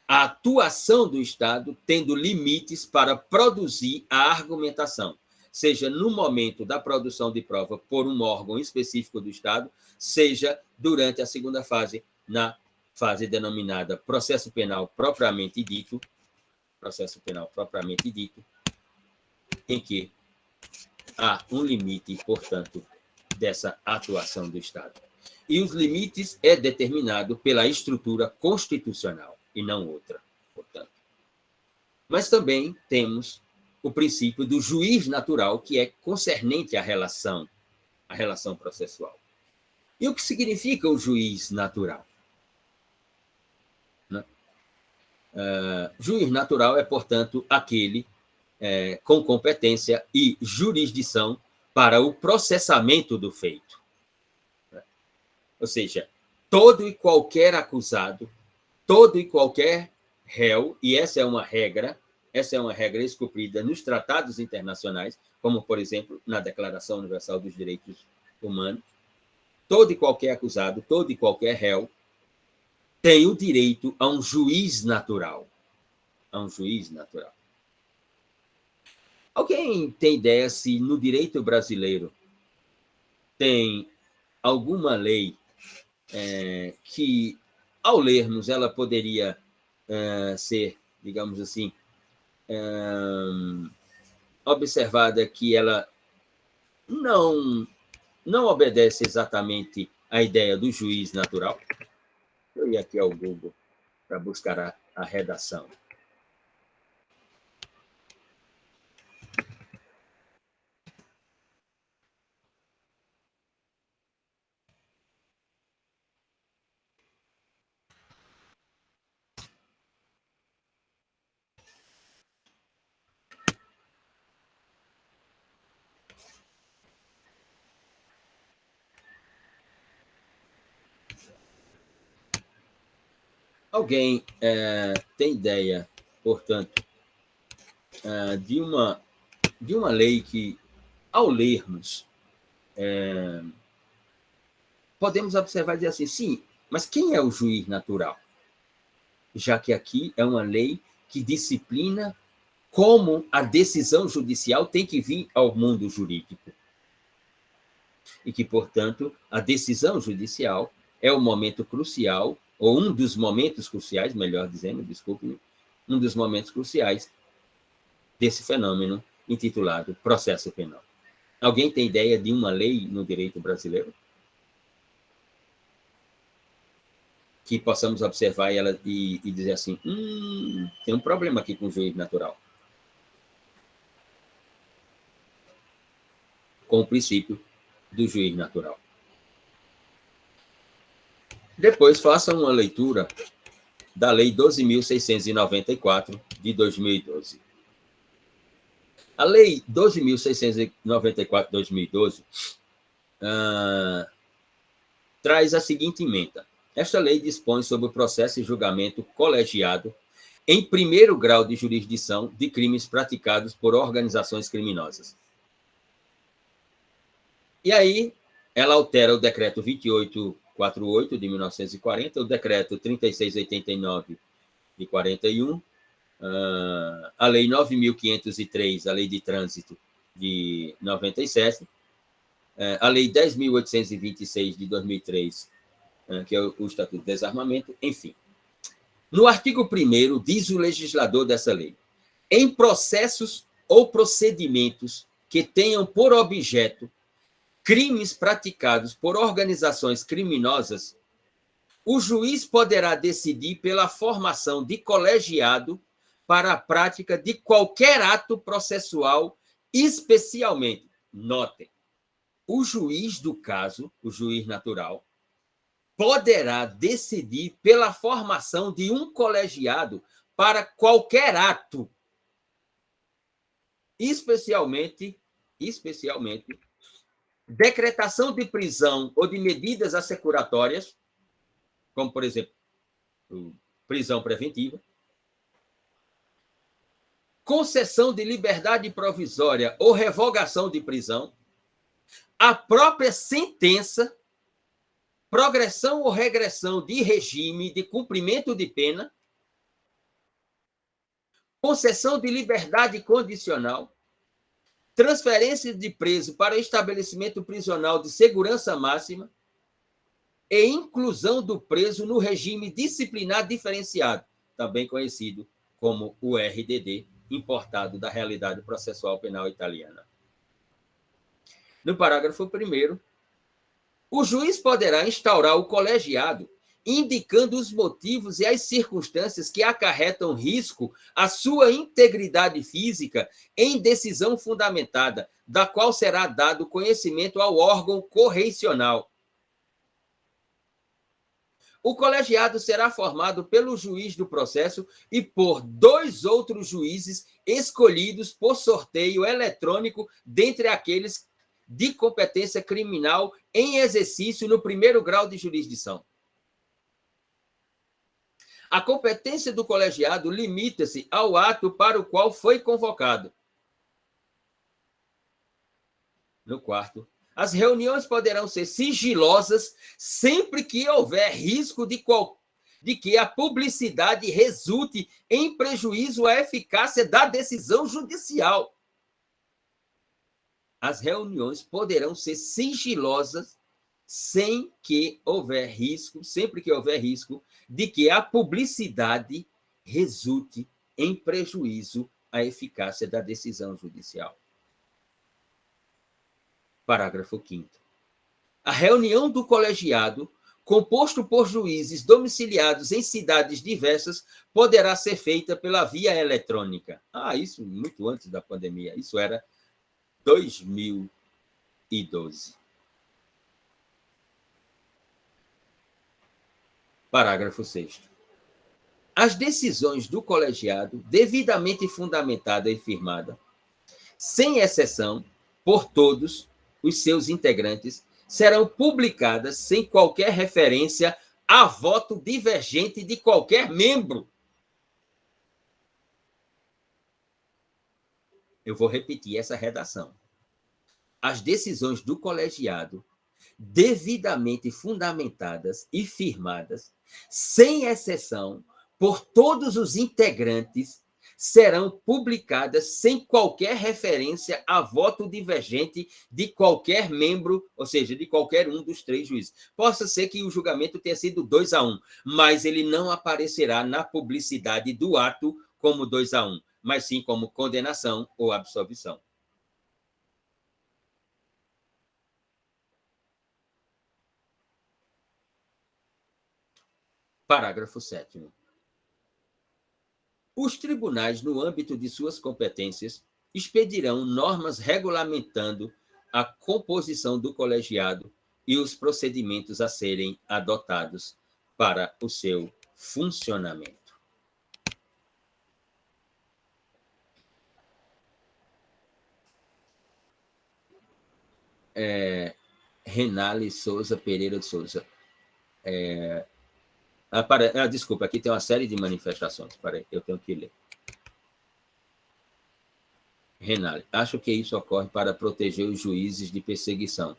a atuação do Estado tendo limites para produzir a argumentação, seja no momento da produção de prova por um órgão específico do Estado, seja durante a segunda fase, na fase denominada processo penal propriamente dito, em que há um limite, portanto, dessa atuação do Estado. E os limites é determinado pela estrutura constitucional e não outra, portanto. Mas também temos o princípio do juiz natural, que é concernente à relação processual. E o que significa o juiz natural? Né? Juiz natural é, portanto, aquele com competência e jurisdição para o processamento do feito. Ou seja, todo e qualquer acusado, todo e qualquer réu, e essa é uma regra esculpida nos tratados internacionais, como, por exemplo, na Declaração Universal dos Direitos Humanos, todo e qualquer acusado, todo e qualquer réu tem o direito a um juiz natural. A um juiz natural. Alguém tem ideia se no direito brasileiro tem alguma lei que, ao lermos, ela poderia ser, digamos assim, observada que ela não obedece exatamente à ideia do juiz natural? Eu ia aqui ao Google para buscar a redação. Alguém tem ideia, portanto, de uma lei que, ao lermos, podemos observar e dizer assim, sim, mas quem é o juiz natural? Já que aqui é uma lei que disciplina como a decisão judicial tem que vir ao mundo jurídico. E que, portanto, a decisão judicial é o momento crucial, ou um dos momentos cruciais, melhor dizendo, desculpe-me, um dos momentos cruciais desse fenômeno intitulado processo penal. Alguém tem ideia de uma lei no direito brasileiro? Que possamos observar ela e dizer assim, tem um problema aqui com o juiz natural. Com o princípio do juiz natural. Depois, faça uma leitura da Lei 12.694, de 2012. A Lei 12.694, de 2012, traz a seguinte emenda. Esta lei dispõe sobre o processo e julgamento colegiado em primeiro grau de jurisdição de crimes praticados por organizações criminosas. E aí, ela altera o decreto 2848, de 1940, o decreto 3689, de 41, a lei 9.503, a lei de trânsito, de 97, a lei 10.826, de 2003, que é o Estatuto de Desarmamento, enfim. No artigo 1º, diz o legislador dessa lei, em processos ou procedimentos que tenham por objeto crimes praticados por organizações criminosas, o juiz poderá decidir pela formação de colegiado para a prática de qualquer ato processual, especialmente, notem, o juiz do caso, o juiz natural, poderá decidir pela formação de um colegiado para qualquer ato, especialmente, decretação de prisão ou de medidas assecuratórias, como, por exemplo, prisão preventiva, concessão de liberdade provisória ou revogação de prisão, a própria sentença, progressão ou regressão de regime de cumprimento de pena, concessão de liberdade condicional, transferência de preso para estabelecimento prisional de segurança máxima e inclusão do preso no regime disciplinar diferenciado, também conhecido como o RDD, importado da realidade processual penal italiana. No parágrafo 1º, o juiz poderá instaurar o colegiado, indicando os motivos e as circunstâncias que acarretam risco à sua integridade física em decisão fundamentada, da qual será dado conhecimento ao órgão correicional. O colegiado será formado pelo juiz do processo e por 2 outros juízes escolhidos por sorteio eletrônico dentre aqueles de competência criminal em exercício no primeiro grau de jurisdição. A competência do colegiado limita-se ao ato para o qual foi convocado. No quarto, as reuniões poderão ser sigilosas sempre que houver risco de que a publicidade resulte em prejuízo à eficácia da decisão judicial. As reuniões poderão ser sigilosas sempre que houver risco de que a publicidade resulte em prejuízo à eficácia da decisão judicial. Parágrafo 5º. A reunião do colegiado, composto por juízes domiciliados em cidades diversas, poderá ser feita pela via eletrônica. Isso muito antes da pandemia. Isso era 2012. Parágrafo 6º. As decisões do colegiado, devidamente fundamentada e firmada, sem exceção, por todos os seus integrantes, serão publicadas sem qualquer referência a voto divergente de qualquer membro. Eu vou repetir essa redação. As decisões do colegiado, devidamente fundamentadas e firmadas, sem exceção, por todos os integrantes, serão publicadas sem qualquer referência a voto divergente de qualquer membro, ou seja, de qualquer um dos 3 juízes. Possa ser que o julgamento tenha sido 2-1, mas ele não aparecerá na publicidade do ato como 2-1, mas sim como condenação ou absolvição. Parágrafo 7º. Os tribunais, no âmbito de suas competências, expedirão normas regulamentando a composição do colegiado e os procedimentos a serem adotados para o seu funcionamento. Renale Souza Pereira de Souza. Desculpa, aqui tem uma série de manifestações. Peraí, eu tenho que ler. Renale, acho que isso ocorre para proteger os juízes de perseguição.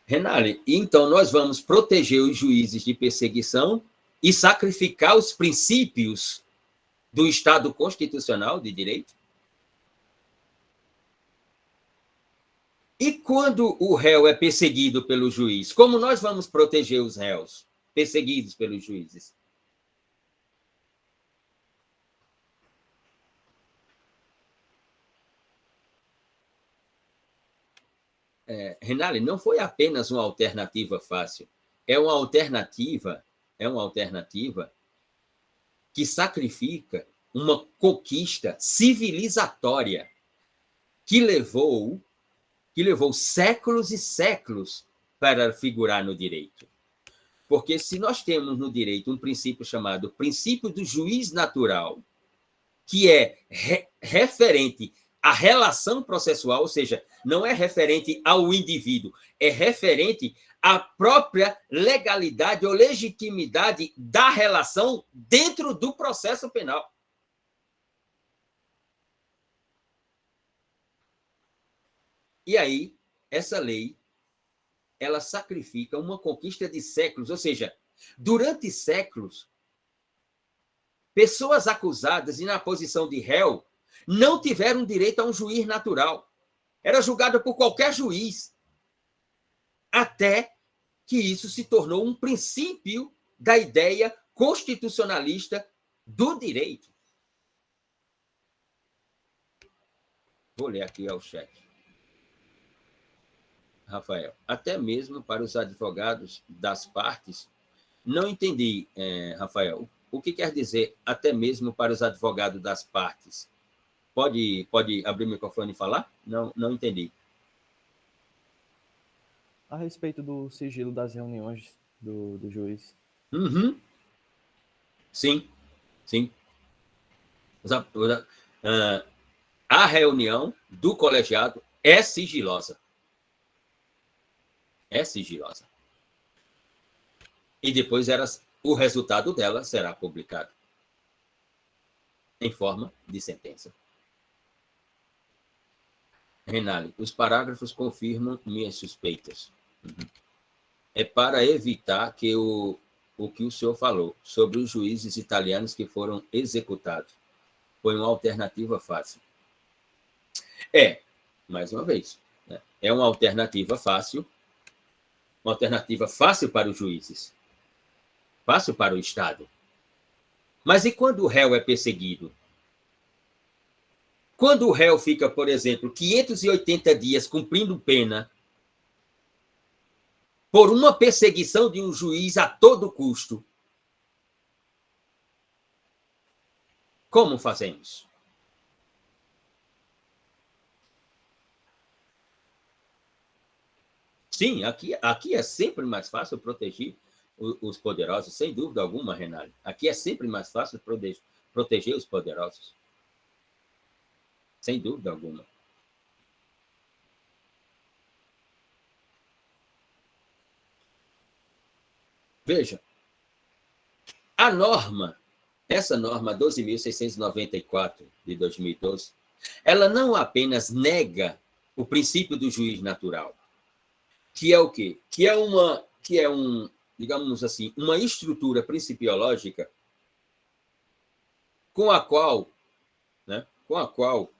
Renale, então nós vamos proteger os juízes de perseguição e sacrificar os princípios do Estado constitucional de direito? E quando o réu é perseguido pelo juiz, como nós vamos proteger os réus perseguidos pelos juízes? Renale, não foi apenas uma alternativa fácil, é uma alternativa que sacrifica uma conquista civilizatória que levou séculos e séculos para figurar no direito. Porque se nós temos no direito um princípio chamado princípio do juiz natural, que é referente à relação processual, ou seja, não é referente ao indivíduo, é referente à própria legalidade ou legitimidade da relação dentro do processo penal. E aí, essa lei, ela sacrifica uma conquista de séculos, ou seja, durante séculos, pessoas acusadas e na posição de réu não tiveram direito a um juiz natural. Era julgado por qualquer juiz. Até que isso se tornou um princípio da ideia constitucionalista do direito. Vou ler aqui ao chat. Rafael, até mesmo para os advogados das partes, não entendi, Rafael, o que quer dizer até mesmo para os advogados das partes? Pode abrir o microfone e falar? Não entendi. A respeito do sigilo das reuniões do juiz. Uhum. Sim, sim. Ah, a reunião do colegiado é sigilosa. É sigilosa. E depois o resultado dela será publicado em forma de sentença. Renale, os parágrafos confirmam minhas suspeitas. Uhum. É para evitar que o que o senhor falou sobre os juízes italianos que foram executados. Foi uma alternativa fácil. Mais uma vez, né? É uma alternativa fácil para os juízes, fácil para o Estado. Mas e quando o réu é perseguido? Quando o réu fica, por exemplo, 580 dias cumprindo pena por uma perseguição de um juiz a todo custo, como fazemos? Sim, aqui é sempre mais fácil proteger os poderosos, sem dúvida alguma, Renale. Aqui é sempre mais fácil proteger os poderosos, sem dúvida alguma. Veja, a norma, essa norma 12.694 de 2012, ela não apenas nega o princípio do juiz natural, que é o quê? Digamos assim, uma estrutura principiológica com a qual, né, com a qual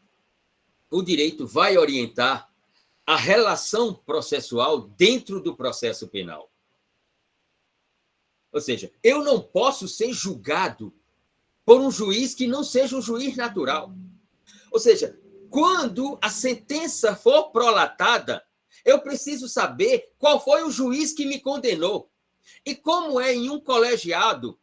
o direito vai orientar a relação processual dentro do processo penal. Ou seja, eu não posso ser julgado por um juiz que não seja um juiz natural. Ou seja, quando a sentença for prolatada, eu preciso saber qual foi o juiz que me condenou. E como é em um colegiado,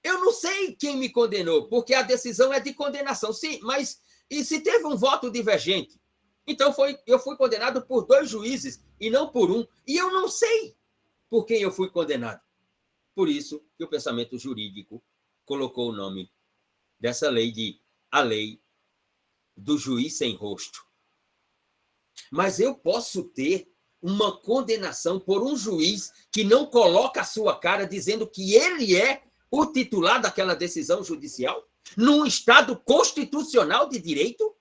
eu não sei quem me condenou, porque a decisão é de condenação. Sim, mas e se teve um voto divergente? Então eu fui condenado por dois juízes e não por um. E eu não sei por quem eu fui condenado. Por isso que o pensamento jurídico colocou o nome dessa lei de a lei do juiz sem rosto. Mas eu posso ter uma condenação por um juiz que não coloca a sua cara dizendo que ele é o titular daquela decisão judicial, num Estado constitucional de direito?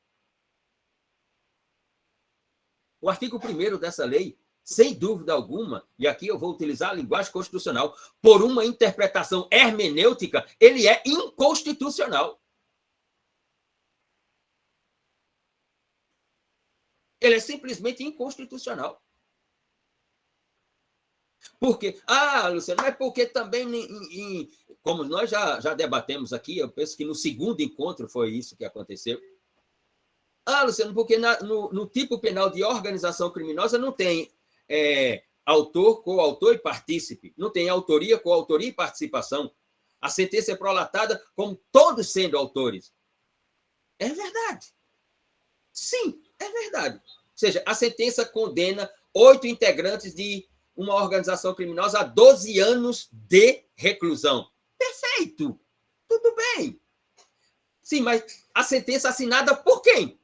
O artigo 1º dessa lei, sem dúvida alguma, e aqui eu vou utilizar a linguagem constitucional, por uma interpretação hermenêutica, ele é inconstitucional. Ele é simplesmente inconstitucional. Porque, Luciano, mas porque também, como nós já debatemos aqui, eu penso que no segundo encontro foi isso que aconteceu. Luciano, porque no tipo penal de organização criminosa não tem autor, coautor e partícipe. Não tem autoria, coautoria e participação. A sentença é prolatada como todos sendo autores. É verdade. Sim, é verdade. Ou seja, a sentença condena 8 integrantes de uma organização criminosa a 12 anos de reclusão. Perfeito. Tudo bem. Sim, mas a sentença assinada por quem?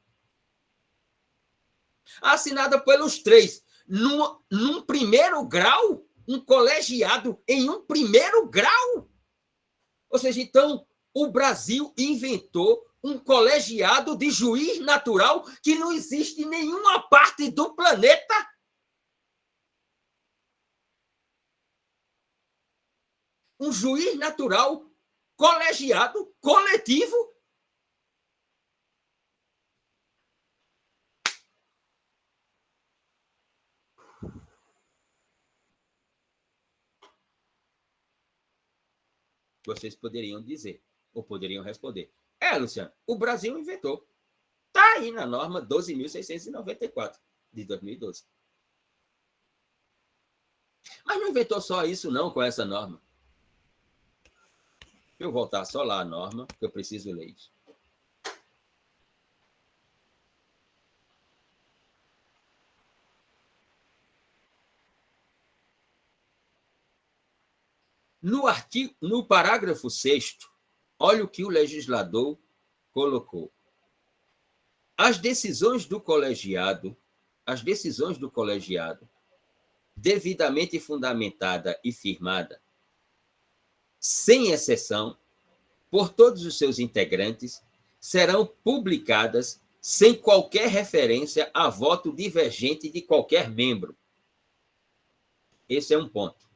Assinada pelos três. Num primeiro grau? Um colegiado em um primeiro grau? Ou seja, então, o Brasil inventou um colegiado de juiz natural que não existe em nenhuma parte do planeta. Um juiz natural colegiado, coletivo. Vocês poderiam dizer, ou poderiam responder. Luciano, o Brasil inventou. Está aí na norma 12.694 de 2012. Mas não inventou só isso, não, com essa norma. Deixa eu voltar só lá a norma, que eu preciso ler isso. No parágrafo 6º, olha o que o legislador colocou. As decisões do colegiado, devidamente fundamentada e firmada, sem exceção, por todos os seus integrantes, serão publicadas sem qualquer referência a voto divergente de qualquer membro. Esse é um ponto.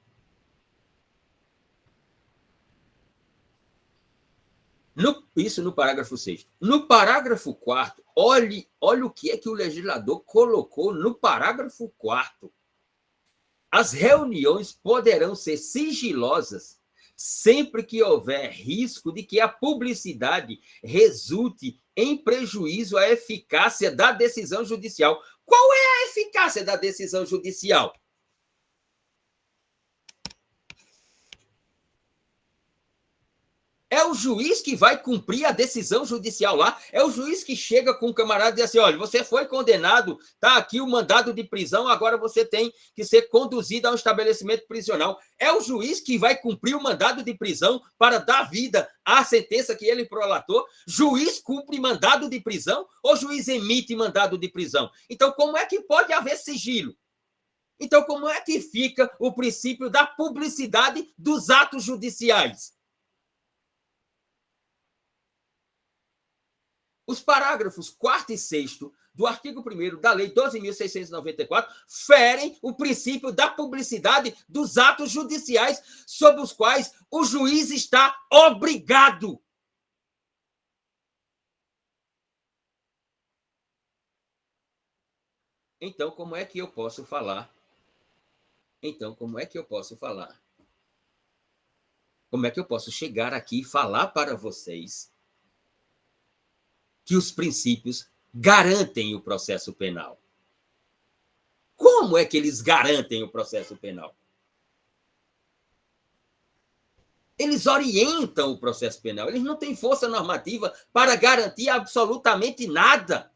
Isso no parágrafo 6º. No parágrafo 4º, olhe o que é que o legislador colocou no parágrafo 4º. As reuniões poderão ser sigilosas sempre que houver risco de que a publicidade resulte em prejuízo à eficácia da decisão judicial. Qual é a eficácia da decisão judicial? É o juiz que vai cumprir a decisão judicial lá, é o juiz que chega com o camarada e diz assim, olha, você foi condenado, está aqui o mandado de prisão, agora você tem que ser conduzido a um estabelecimento prisional. É o juiz que vai cumprir o mandado de prisão para dar vida à sentença que ele prolatou. Juiz cumpre mandado de prisão ou juiz emite mandado de prisão? Então, como é que pode haver sigilo? Então, como é que fica o princípio da publicidade dos atos judiciais? Os parágrafos 4º e 6º do artigo 1º da Lei 12.694 ferem o princípio da publicidade dos atos judiciais sobre os quais o juiz está obrigado. Então, como é que eu posso falar? Como é que eu posso chegar aqui e falar para vocês que os princípios garantem o processo penal? Como é que eles garantem o processo penal? Eles orientam o processo penal, eles não têm força normativa para garantir absolutamente nada.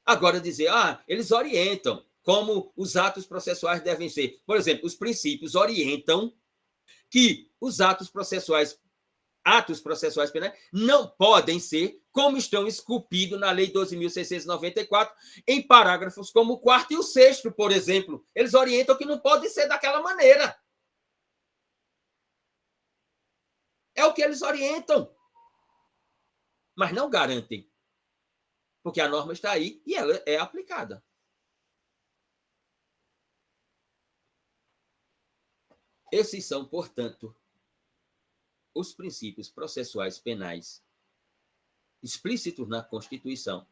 Agora, dizer, eles orientam como os atos processuais devem ser. Por exemplo, os princípios orientam que os atos processuais penais não podem ser como estão esculpidos na Lei 12.694, em parágrafos como o 4º e o 6º, por exemplo. Eles orientam que não pode ser daquela maneira. É o que eles orientam, mas não garantem, porque a norma está aí e ela é aplicada. Esses são, portanto, os princípios processuais penais explícitos na Constituição,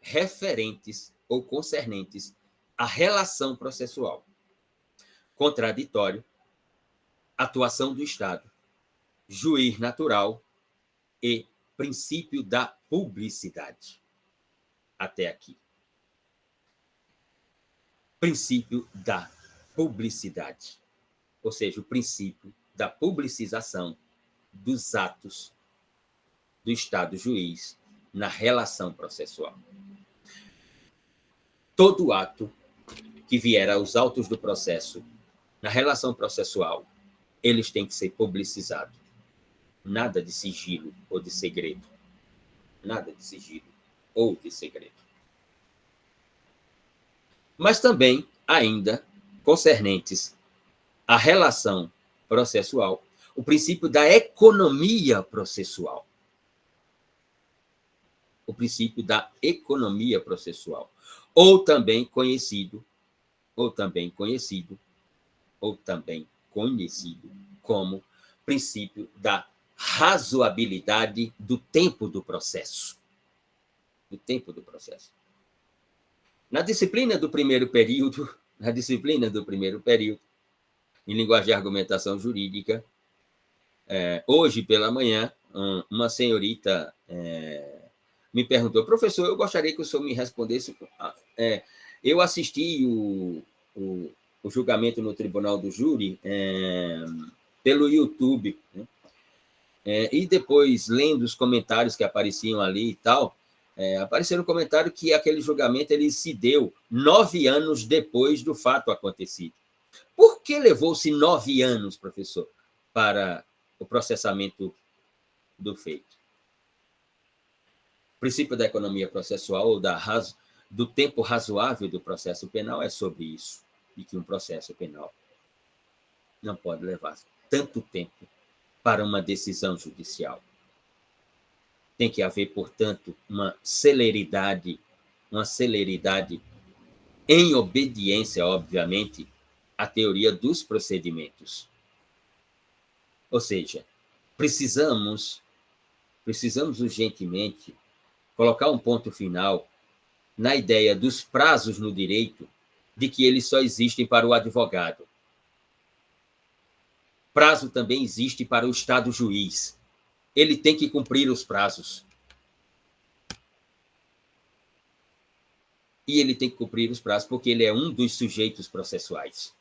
referentes ou concernentes à relação processual, contraditório, atuação do Estado, juiz natural e princípio da publicidade. Até aqui. Princípio da publicidade, ou seja, o princípio da publicização dos atos do Estado juiz na relação processual. Todo ato que vier aos autos do processo na relação processual, eles têm que ser publicizados. Nada de sigilo ou de segredo. Nada de sigilo ou de segredo. Mas também, ainda, concernentes à relação processual, o princípio da economia processual. O princípio da economia processual. Ou também conhecido como princípio da razoabilidade do tempo do processo. Do tempo do processo. Na disciplina do primeiro período, em linguagem de argumentação jurídica, hoje pela manhã, uma senhorita me perguntou, professor, eu gostaria que o senhor me respondesse. Eu assisti o julgamento no Tribunal do Júri pelo YouTube, né? E depois, lendo os comentários que apareciam ali e tal, apareceram um comentário que aquele julgamento ele se deu 9 anos depois do fato acontecido. Por que levou-se 9 anos, professor, para o processamento do feito? O princípio da economia processual, ou do tempo razoável do processo penal, é sobre isso, e que um processo penal não pode levar tanto tempo para uma decisão judicial. Tem que haver, portanto, uma celeridade em obediência, obviamente, à teoria dos procedimentos. Ou seja, precisamos urgentemente colocar um ponto final na ideia dos prazos no direito, de que eles só existem para o advogado. Prazo também existe para o Estado juiz. Ele tem que cumprir os prazos. E ele tem que cumprir os prazos porque ele é um dos sujeitos processuais.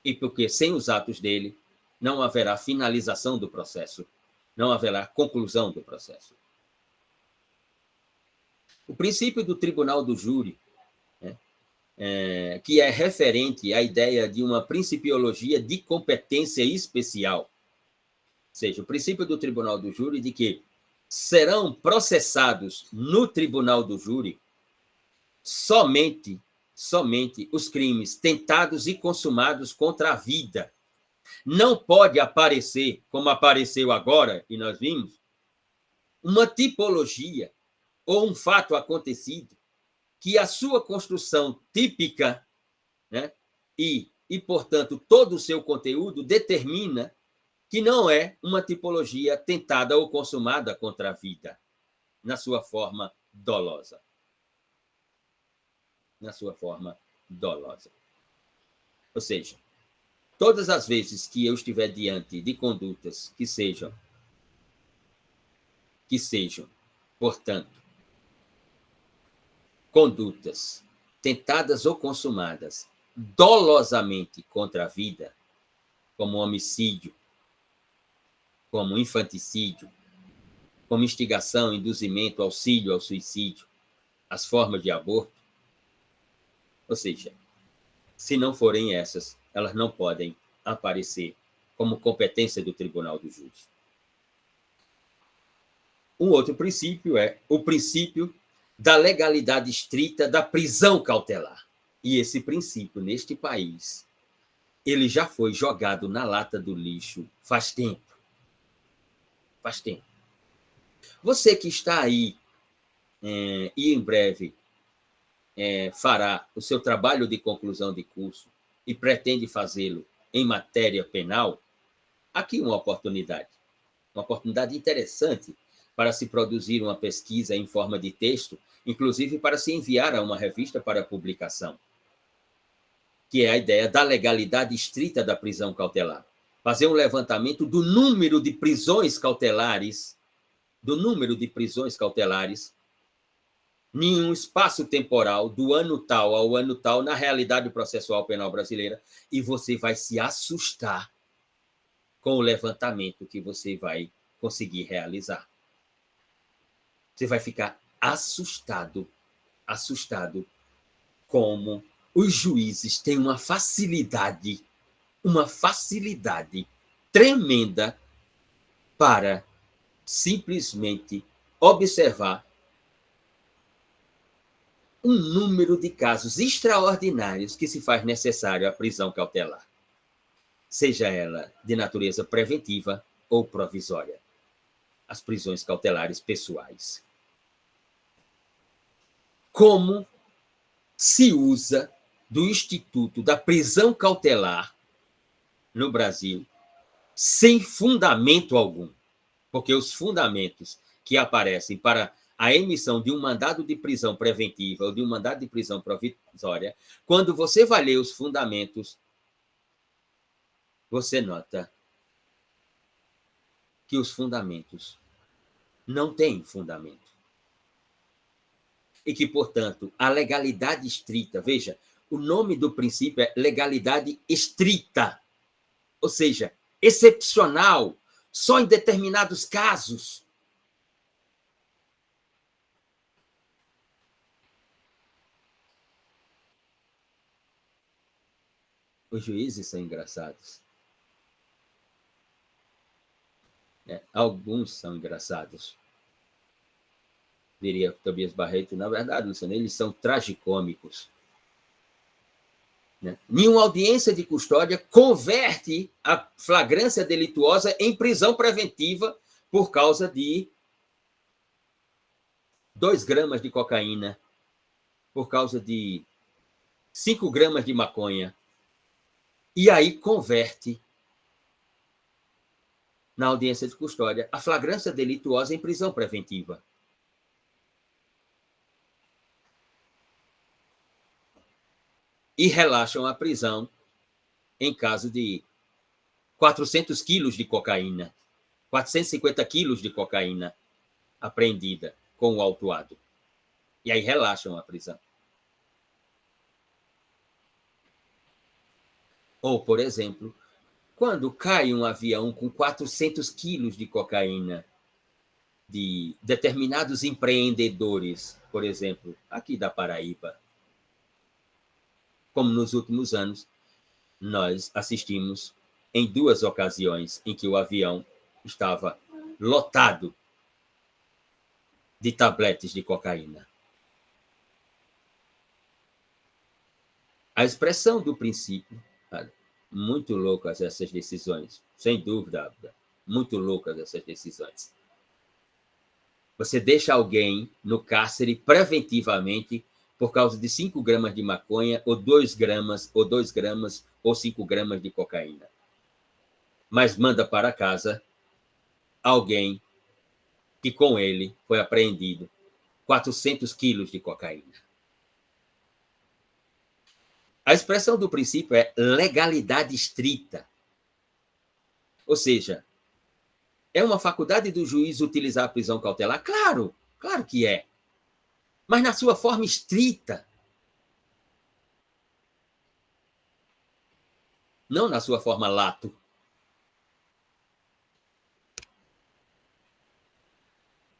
E porque sem os atos dele não haverá finalização do processo, não haverá conclusão do processo. O princípio do tribunal do júri, né, que é referente à ideia de uma principiologia de competência especial. Ou seja, o princípio do tribunal do júri de que serão processados no tribunal do júri somente os crimes tentados e consumados contra a vida. Não pode aparecer, como apareceu agora, e nós vimos, uma tipologia ou um fato acontecido que a sua construção típica, né, portanto, todo o seu conteúdo determina que não é uma tipologia tentada ou consumada contra a vida, na sua forma dolosa. Na sua forma dolosa. Ou seja, todas as vezes que eu estiver diante de condutas que sejam, portanto, condutas tentadas ou consumadas dolosamente contra a vida, como homicídio, como infanticídio, como instigação, induzimento, auxílio ao suicídio, as formas de aborto. Ou seja, se não forem essas, elas não podem aparecer como competência do tribunal do júri. Um outro princípio é o princípio da legalidade estrita da prisão cautelar. E esse princípio, neste país, ele já foi jogado na lata do lixo faz tempo. Faz tempo. Você que está aí e em breve fará o seu trabalho de conclusão de curso e pretende fazê-lo em matéria penal, aqui uma oportunidade interessante para se produzir uma pesquisa em forma de texto, inclusive para se enviar a uma revista para publicação, que é a ideia da legalidade estrita da prisão cautelar. Fazer um levantamento do número de prisões cautelares, em um espaço temporal do ano tal ao ano tal, na realidade processual penal brasileira, e você vai se assustar com o levantamento que você vai conseguir realizar. Você vai ficar assustado como os juízes têm uma facilidade tremenda para simplesmente observar um número de casos extraordinários que se faz necessário a prisão cautelar, seja ela de natureza preventiva ou provisória, as prisões cautelares pessoais. Como se usa do instituto da prisão cautelar no Brasil sem fundamento algum, porque os fundamentos que aparecem para a emissão de um mandado de prisão preventiva ou de um mandado de prisão provisória, quando você vai ler os fundamentos, você nota que os fundamentos não têm fundamento. E que, portanto, a legalidade estrita, veja, o nome do princípio é legalidade estrita, ou seja, excepcional, só em determinados casos. Os juízes são engraçados. Alguns são engraçados. Diria Tobias Barreto, na verdade, Luciano, eles são tragicômicos. Nenhuma audiência de custódia converte a flagrância delituosa em prisão preventiva por causa de 2 gramas de cocaína, por causa de 5 gramas de maconha. E aí converte, na audiência de custódia, a flagrância delituosa em prisão preventiva. E relaxam a prisão em caso de 400 quilos de cocaína, 450 quilos de cocaína apreendida com o autuado. E aí relaxam a prisão. Ou, por exemplo, quando cai um avião com 400 quilos de cocaína de determinados empreendedores, por exemplo, aqui da Paraíba, como nos últimos anos, nós assistimos em 2 ocasiões em que o avião estava lotado de tabletes de cocaína. A expressão do princípio, muito loucas essas decisões, sem dúvida, muito loucas essas decisões. Você deixa alguém no cárcere preventivamente por causa de 5 gramas de maconha, ou 2 gramas, ou 5 gramas de cocaína. Mas manda para casa alguém que com ele foi apreendido 400 quilos de cocaína. A expressão do princípio é legalidade estrita. Ou seja, é uma faculdade do juiz utilizar a prisão cautelar? Claro, claro que é. Mas na sua forma estrita. Não na sua forma lato.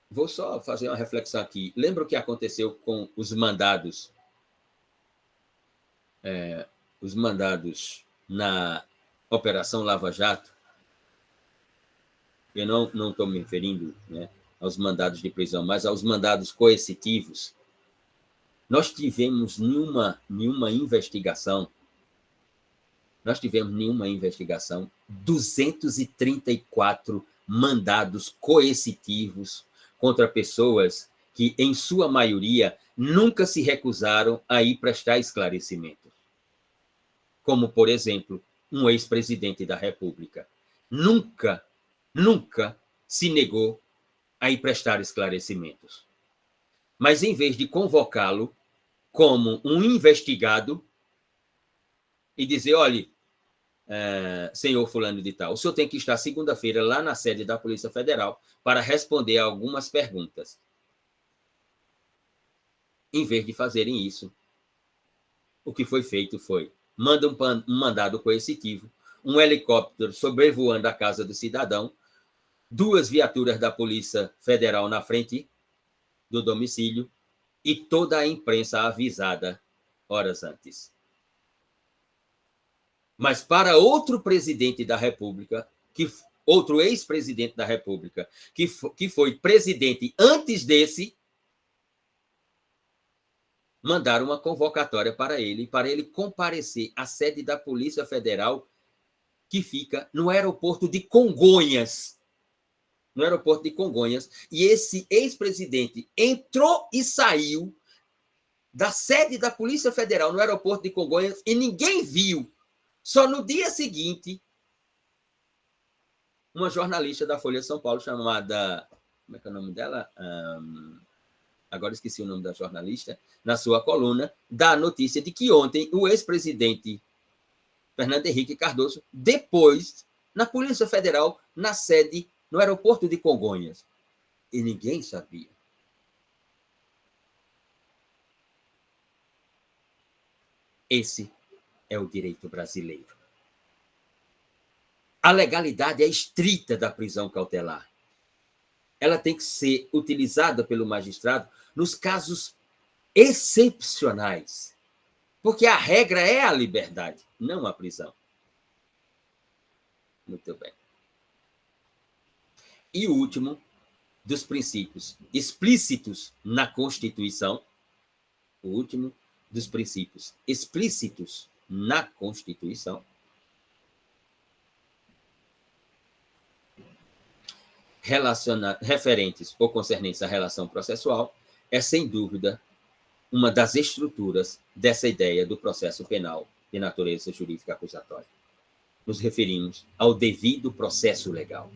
Vou só fazer uma reflexão aqui. Lembra o que aconteceu com os mandados? Os mandados na Operação Lava Jato? Eu não estou me referindo, aos mandados de prisão, mas aos mandados coercitivos. Nós tivemos nenhuma investigação. 234 mandados coercitivos contra pessoas que, em sua maioria, nunca se recusaram a ir prestar esclarecimento. Como, por exemplo, um ex-presidente da República. Nunca se negou a ir prestar esclarecimentos. Mas, em vez de convocá-lo como um investigado e dizer, olhe, senhor fulano de tal, o senhor tem que estar segunda-feira lá na sede da Polícia Federal para responder a algumas perguntas. Em vez de fazerem isso, o que foi feito foi, manda um mandado coercitivo, um helicóptero sobrevoando a casa do cidadão, 2 viaturas da Polícia Federal na frente do domicílio e toda a imprensa avisada horas antes. Mas para outro presidente da República, outro ex-presidente da República, que foi presidente antes desse, mandaram uma convocatória para ele comparecer à sede da Polícia Federal, que fica no aeroporto de Congonhas. E esse ex-presidente entrou e saiu da sede da Polícia Federal no aeroporto de Congonhas e ninguém viu. Só no dia seguinte, uma jornalista da Folha de São Paulo chamada... Como é que é o nome dela? Agora esqueci o nome da jornalista. Na sua coluna, dá a notícia de que ontem o ex-presidente Fernando Henrique Cardoso, depois, na Polícia Federal, na sede, no aeroporto de Congonhas. E ninguém sabia. Esse é o direito brasileiro. A legalidade é estrita da prisão cautelar. Ela tem que ser utilizada pelo magistrado nos casos excepcionais. Porque a regra é a liberdade, não a prisão. Muito bem. E o último dos princípios explícitos na Constituição, o último dos princípios explícitos na Constituição, referentes ou concernentes à relação processual, é, sem dúvida, uma das estruturas dessa ideia do processo penal de natureza jurídica acusatória. Nos referimos ao devido processo legal.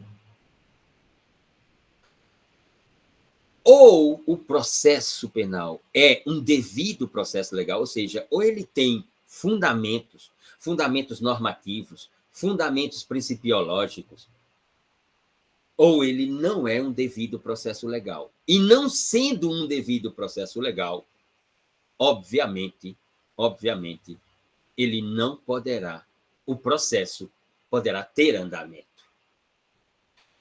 Ou o processo penal é um devido processo legal, ou seja, ou ele tem fundamentos normativos, fundamentos principiológicos, ou ele não é um devido processo legal. E não sendo um devido processo legal, obviamente, ele não poderá, o processo poderá ter andamento.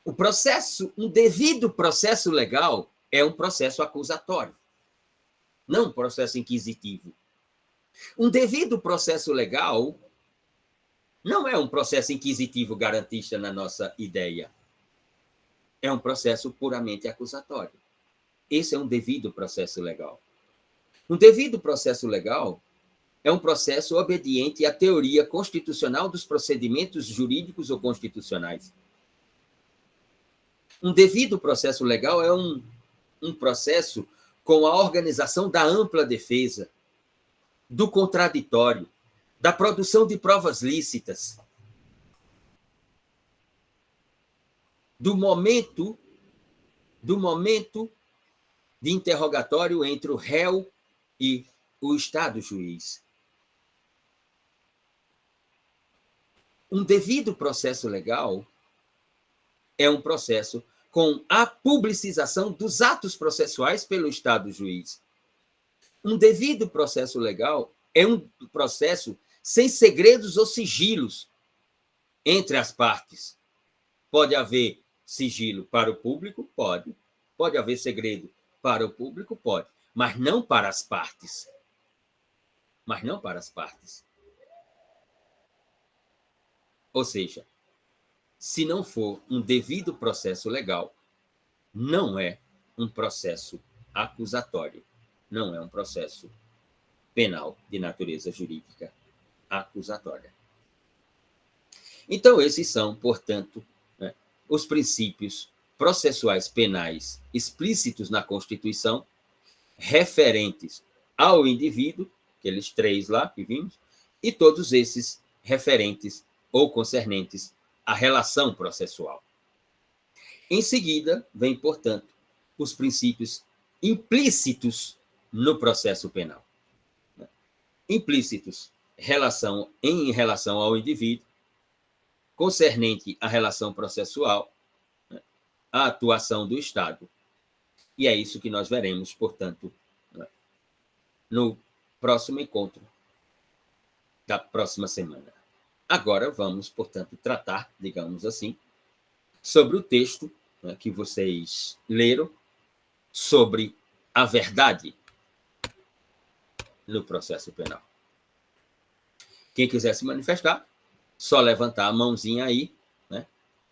O processo, um devido processo legal é um processo acusatório, não um processo inquisitivo. Um devido processo legal não é um processo inquisitivo garantista na nossa ideia. É um processo puramente acusatório. Esse é um devido processo legal. Um devido processo legal é um processo obediente à teoria constitucional dos procedimentos jurídicos ou constitucionais. Um devido processo legal é um processo com a organização da ampla defesa, do contraditório, da produção de provas lícitas, do momento de interrogatório entre o réu e o Estado juiz. Um devido processo legal é um processo com a publicização dos atos processuais pelo Estado juiz. Um devido processo legal é um processo sem segredos ou sigilos entre as partes. Pode haver sigilo para o público? Pode. Pode haver segredo para o público? Pode. Mas não para as partes. Ou seja, se não for um devido processo legal, não é um processo acusatório, não é um processo penal de natureza jurídica acusatória. Então, esses são, portanto, os princípios processuais penais explícitos na Constituição, referentes ao indivíduo, aqueles 3 lá que vimos, e todos esses referentes ou concernentes à relação processual. Em seguida, vem, portanto, os princípios implícitos no processo penal. Implícitos em relação ao indivíduo, concernente à relação processual, a atuação do Estado. E é isso que nós veremos, portanto, no próximo encontro da próxima semana. Agora vamos, portanto, tratar, digamos assim, sobre o texto que vocês leram, sobre a verdade no processo penal. Quem quiser se manifestar, só levantar a mãozinha aí,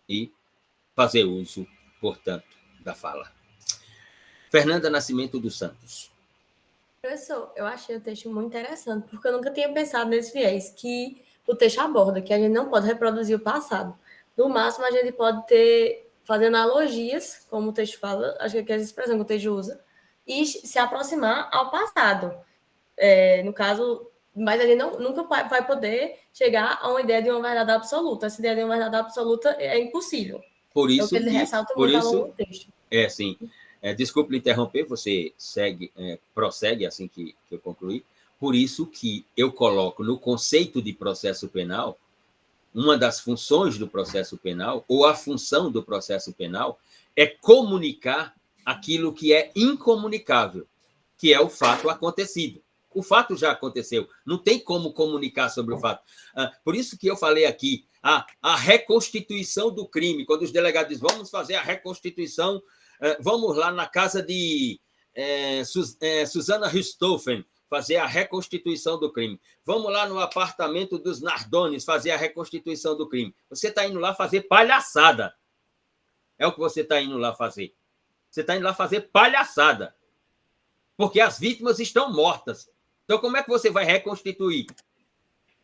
e fazer uso, portanto, da fala. Fernanda Nascimento dos Santos. Professor, eu achei o texto muito interessante, porque eu nunca tinha pensado nesse viés que o texto aborda, que a gente não pode reproduzir o passado. No máximo, a gente pode fazer analogias, como o texto fala, acho que é a expressão que o texto usa, e se aproximar ao passado. No caso, mas a gente nunca vai poder chegar a uma ideia de uma verdade absoluta. Essa ideia de uma verdade absoluta é impossível. Por isso ele ressalta muito ao longo do texto. Sim. Desculpe lhe interromper, você prossegue assim que eu concluir. Por isso que eu coloco no conceito de processo penal, uma das funções do processo penal, ou a função do processo penal, é comunicar aquilo que é incomunicável, que é o fato acontecido. O fato já aconteceu, não tem como comunicar sobre o fato. Por isso que eu falei aqui, a reconstituição do crime, quando os delegados dizem, vamos fazer a reconstituição, vamos lá na casa de Susana Richthofen fazer a reconstituição do crime. Vamos lá no apartamento dos Nardones fazer a reconstituição do crime. Você está indo lá fazer palhaçada. É o que você está indo lá fazer. Você está indo lá fazer palhaçada. Porque as vítimas estão mortas. Então, como é que você vai reconstituir?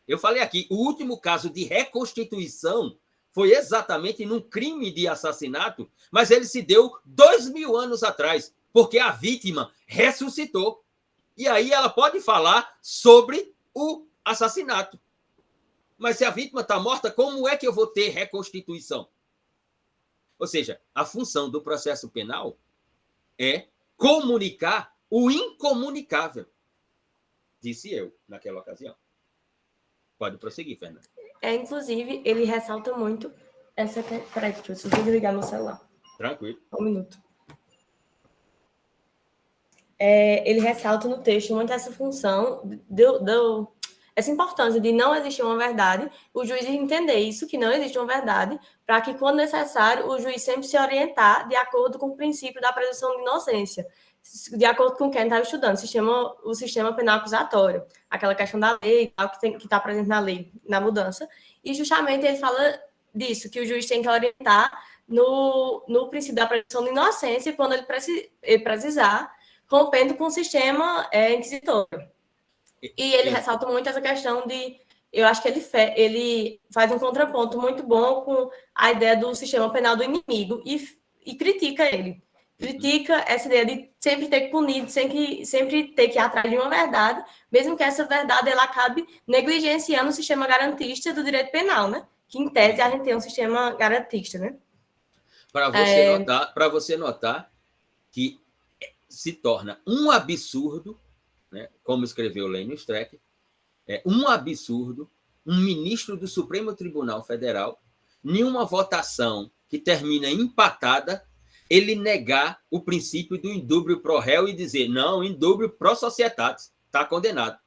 Eu falei aqui, o último caso de reconstituição foi exatamente num crime de assassinato, mas ele se deu 2000 anos atrás, porque a vítima ressuscitou. E aí ela pode falar sobre o assassinato. Mas se a vítima está morta, como é que eu vou ter reconstituição? Ou seja, a função do processo penal é comunicar o incomunicável, disse eu naquela ocasião. Pode prosseguir, Fernanda. Inclusive, ele ressalta muito essa... Peraí, professor, deixa eu desligar meu celular. Tranquilo. Um minuto. Ele ressalta no texto muito essa função, essa importância de não existir uma verdade, o juiz entender isso, que não existe uma verdade, para que, quando necessário, o juiz sempre se orientar de acordo com o princípio da presunção de inocência, de acordo com quem está estudando, o sistema penal acusatório, aquela questão da lei que está presente na lei, na mudança, e justamente ele fala disso, que o juiz tem que orientar no princípio da presunção de inocência, quando ele precisar, rompendo com o sistema inquisitório. E ele ressalta muito essa questão de... Eu acho que ele faz um contraponto muito bom com a ideia do sistema penal do inimigo e critica ele. Critica essa ideia de sempre ter que punir, sempre ter que ir atrás de uma verdade, mesmo que essa verdade ela acabe negligenciando o sistema garantista do direito penal, né? Que, em tese, a gente tem um sistema garantista, né? Para você notar que se torna um absurdo, né, como escreveu Lênio Streck, um absurdo um ministro do Supremo Tribunal Federal, em uma votação que termina empatada, ele negar o princípio do indúbio pro réu e dizer, não, indúbio pro societatis, está condenado.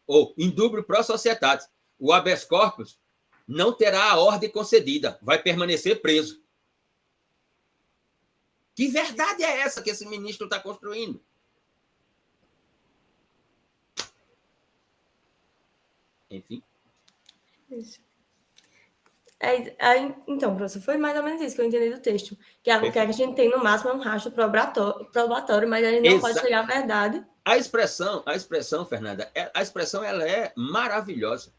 Ou indúbio pro societatis, o habeas corpus não terá a ordem concedida, vai permanecer preso. Que verdade é essa que esse ministro está construindo? Enfim. Isso. Então, professor, foi mais ou menos isso que eu entendi do texto. Que o que a gente tem, no máximo, é um rastro probatório, mas a gente não pode chegar à verdade. A expressão, Fernanda, a expressão ela é maravilhosa.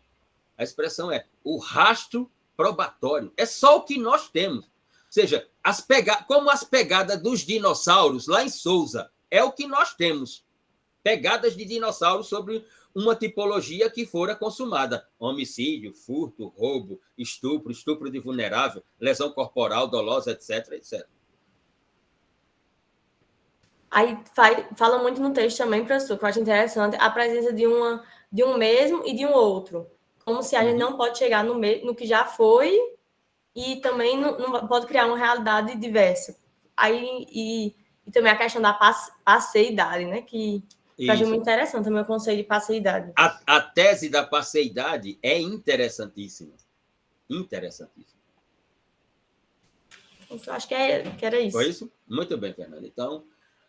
A expressão é o rastro probatório. É só o que nós temos. Ou seja, como as pegadas dos dinossauros lá em Sousa, é o que nós temos. Pegadas de dinossauros sobre uma tipologia que fora consumada. Homicídio, furto, roubo, estupro de vulnerável, lesão corporal, dolosa, etc, etc. Aí fala muito no texto também, professor, que eu acho interessante, a presença de um mesmo e de um outro. Como se a gente não pode chegar no que já foi e também não pode criar uma realidade diversa. Aí, e também a questão da parceidade, né? Que eu acho muito interessante também o conceito de parceidade. A tese da parceidade é interessantíssima. Interessantíssima. Eu acho que era isso. Foi isso? Muito bem, Fernanda. Então,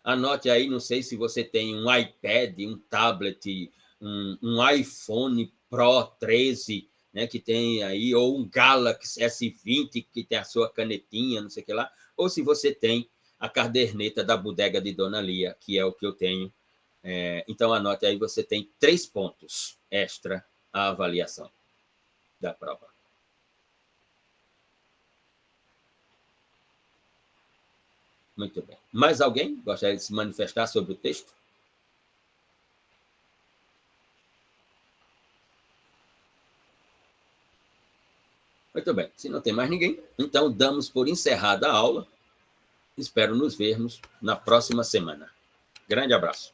anote aí, não sei se você tem um iPad, um tablet, um iPhone Pro 13, né, que tem aí, ou um Galaxy S20, que tem a sua canetinha, não sei o que lá, ou se você tem a caderneta da bodega de Dona Lia, que é o que eu tenho. Então, anote aí, você tem 3 pontos extra à avaliação da prova. Muito bem. Mais alguém gostaria de se manifestar sobre o texto? Muito bem. Se não tem mais ninguém, então damos por encerrada a aula. Espero nos vermos na próxima semana. Grande abraço.